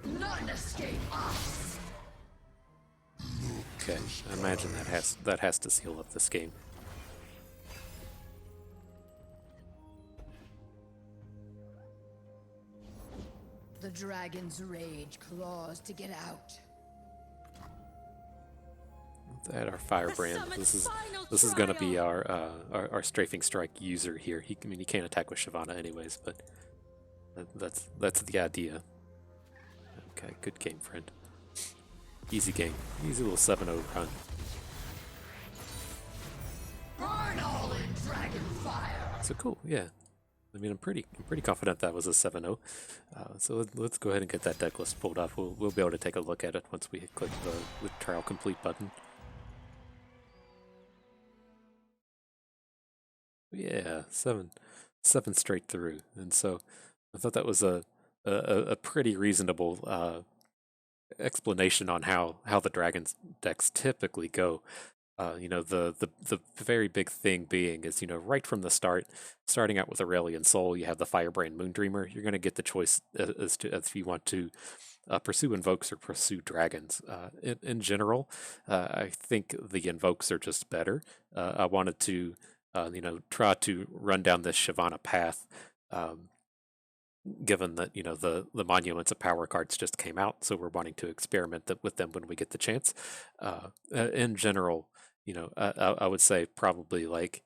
[SPEAKER 4] None escape us.
[SPEAKER 1] Okay, I imagine that has to seal up this game.
[SPEAKER 4] The dragon's rage claws to get out.
[SPEAKER 1] At our firebrand, this is going to be our strafing strike user here. He can't attack with Shyvana anyways, but that's the idea. Okay, good game, friend. Easy game, easy little 7-0 run.
[SPEAKER 4] Burn all in dragon fire.
[SPEAKER 1] So cool, yeah. I mean, I'm pretty confident that was a 7-0. So let's go ahead and get that deck list pulled up. We'll be able to take a look at it once we click the trial complete button. Yeah, seven straight through, and so I thought that was a pretty reasonable explanation on how the Dragons decks typically go. The very big thing being is, right from the start, starting out with Aurelion Sol, you have the Firebrand Moondreamer. You're going to get the choice as if you want to pursue Invokes or pursue Dragons. In general, I think the Invokes are just better. I wanted to, try to run down this Shyvana path, given that, the Monuments of Power cards just came out, so we're wanting to experiment with them when we get the chance. In general, I would say probably like,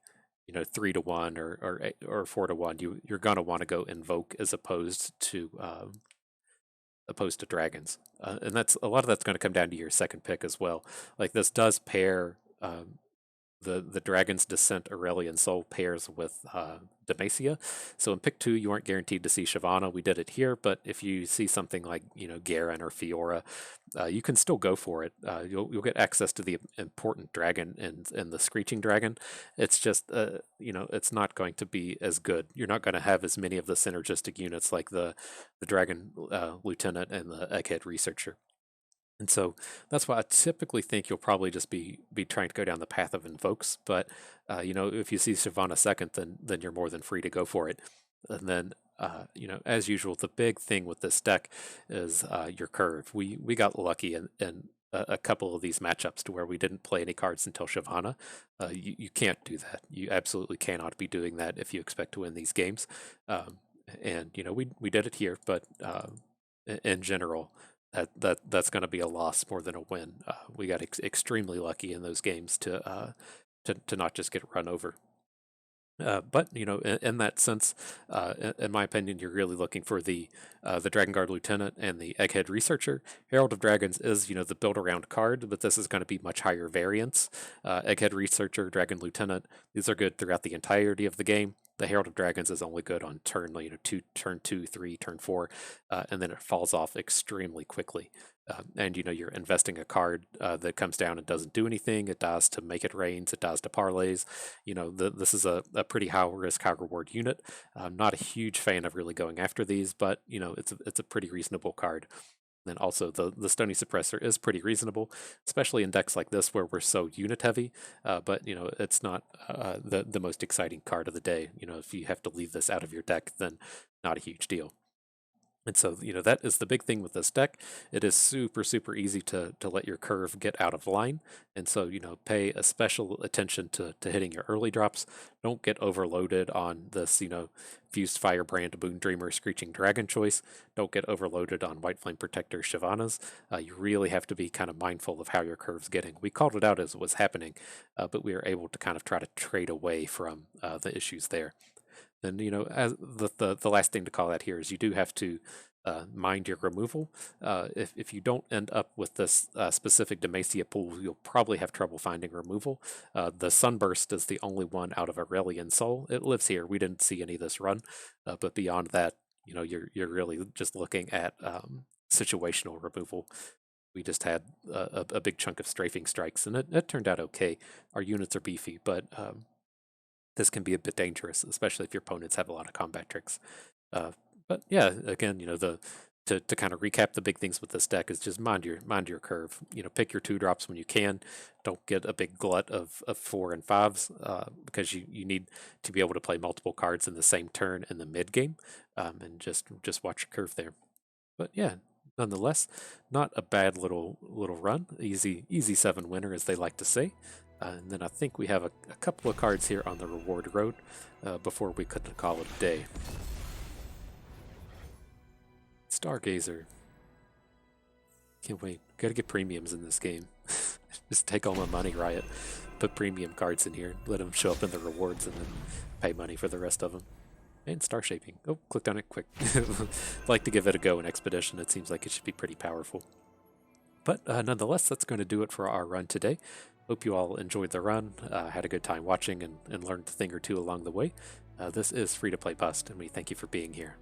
[SPEAKER 1] 3-1 or 4-1. You're gonna want to go Invoke as opposed to Dragons, and that's a lot of that's going to come down to your second pick as well. Like, this does pair the Dragon's Descent Aurelion Soul pairs with Demacia. So in pick 2, you aren't guaranteed to see Shyvana. We did it here, but if you see something like, Garen or Fiora, you can still go for it. You'll get access to the important dragon and the Screeching Dragon. It's just, it's not going to be as good. You're not going to have as many of the synergistic units like the Dragon Lieutenant and the Egghead Researcher. And so that's why I typically think you'll probably just be trying to go down the path of invokes. But if you see Shyvana second, then you're more than free to go for it. And then as usual, the big thing with this deck is your curve. We got lucky in a couple of these matchups to where we didn't play any cards until Shyvana. You can't do that. You absolutely cannot be doing that if you expect to win these games. And we did it here, but in general, that's going to be a loss more than a win. We got extremely lucky in those games to not just get run over. But in that sense, in my opinion, you're really looking for the Dragon Guard Lieutenant and the Egghead Researcher. Herald of Dragons is the build around card, but this is going to be much higher variance. Egghead Researcher, Dragon Lieutenant, these are good throughout the entirety of the game. The Herald of Dragons is only good on turn 2, 3, turn 4, and then it falls off extremely quickly. And you're investing a card that comes down and doesn't do anything. It dies to make it rains. It dies to parlays. This is a pretty high risk, high reward unit. I'm not a huge fan of really going after these, but it's a pretty reasonable card. Then also the Stony Suppressor is pretty reasonable, especially in decks like this where we're so unit heavy. But it's not the most exciting card of the day. If you have to leave this out of your deck, then not a huge deal. And so, that is the big thing with this deck. It is super, super easy to let your curve get out of line. And so, pay a special attention to hitting your early drops. Don't get overloaded on this, Fused Firebrand, Boon Dreamer, Screeching Dragon choice. Don't get overloaded on White Flame Protector, Shyvanas. You really have to be kind of mindful of how your curve's getting. We called it out as it was happening, but we were able to kind of try to trade away from the issues there. Then, as the last thing to call out here is you do have to mind your removal. If you don't end up with this specific Demacia pool, you'll probably have trouble finding removal. The Sunburst is the only one out of Aurelion Soul. It lives here. We didn't see any of this run, but beyond that, you're really just looking at situational removal. We just had a big chunk of strafing strikes, and it turned out okay. Our units are beefy, but this can be a bit dangerous, especially if your opponents have a lot of combat tricks. But yeah, again, to kind of recap the big things with this deck is just mind your curve. Pick your 2-drops when you can. Don't get a big glut of 4 and 5s because you need to be able to play multiple cards in the same turn in the mid game, and just watch your curve there. But yeah, nonetheless, not a bad little run. Easy 7 winner, as they like to say. And then I think we have a couple of cards here on the reward road before we could call it a day. Stargazer. Can't wait. Gotta get premiums in this game. Just take all my money, Riot. Put premium cards in here. Let them show up in the rewards and then pay money for the rest of them. And Star Shaping. Oh, clicked on it quick. Like to give it a go in Expedition. It seems like it should be pretty powerful. But nonetheless, that's going to do it for our run today. Hope you all enjoyed the run, had a good time watching, and learned a thing or two along the way. This is Free to Play Bust, and we thank you for being here.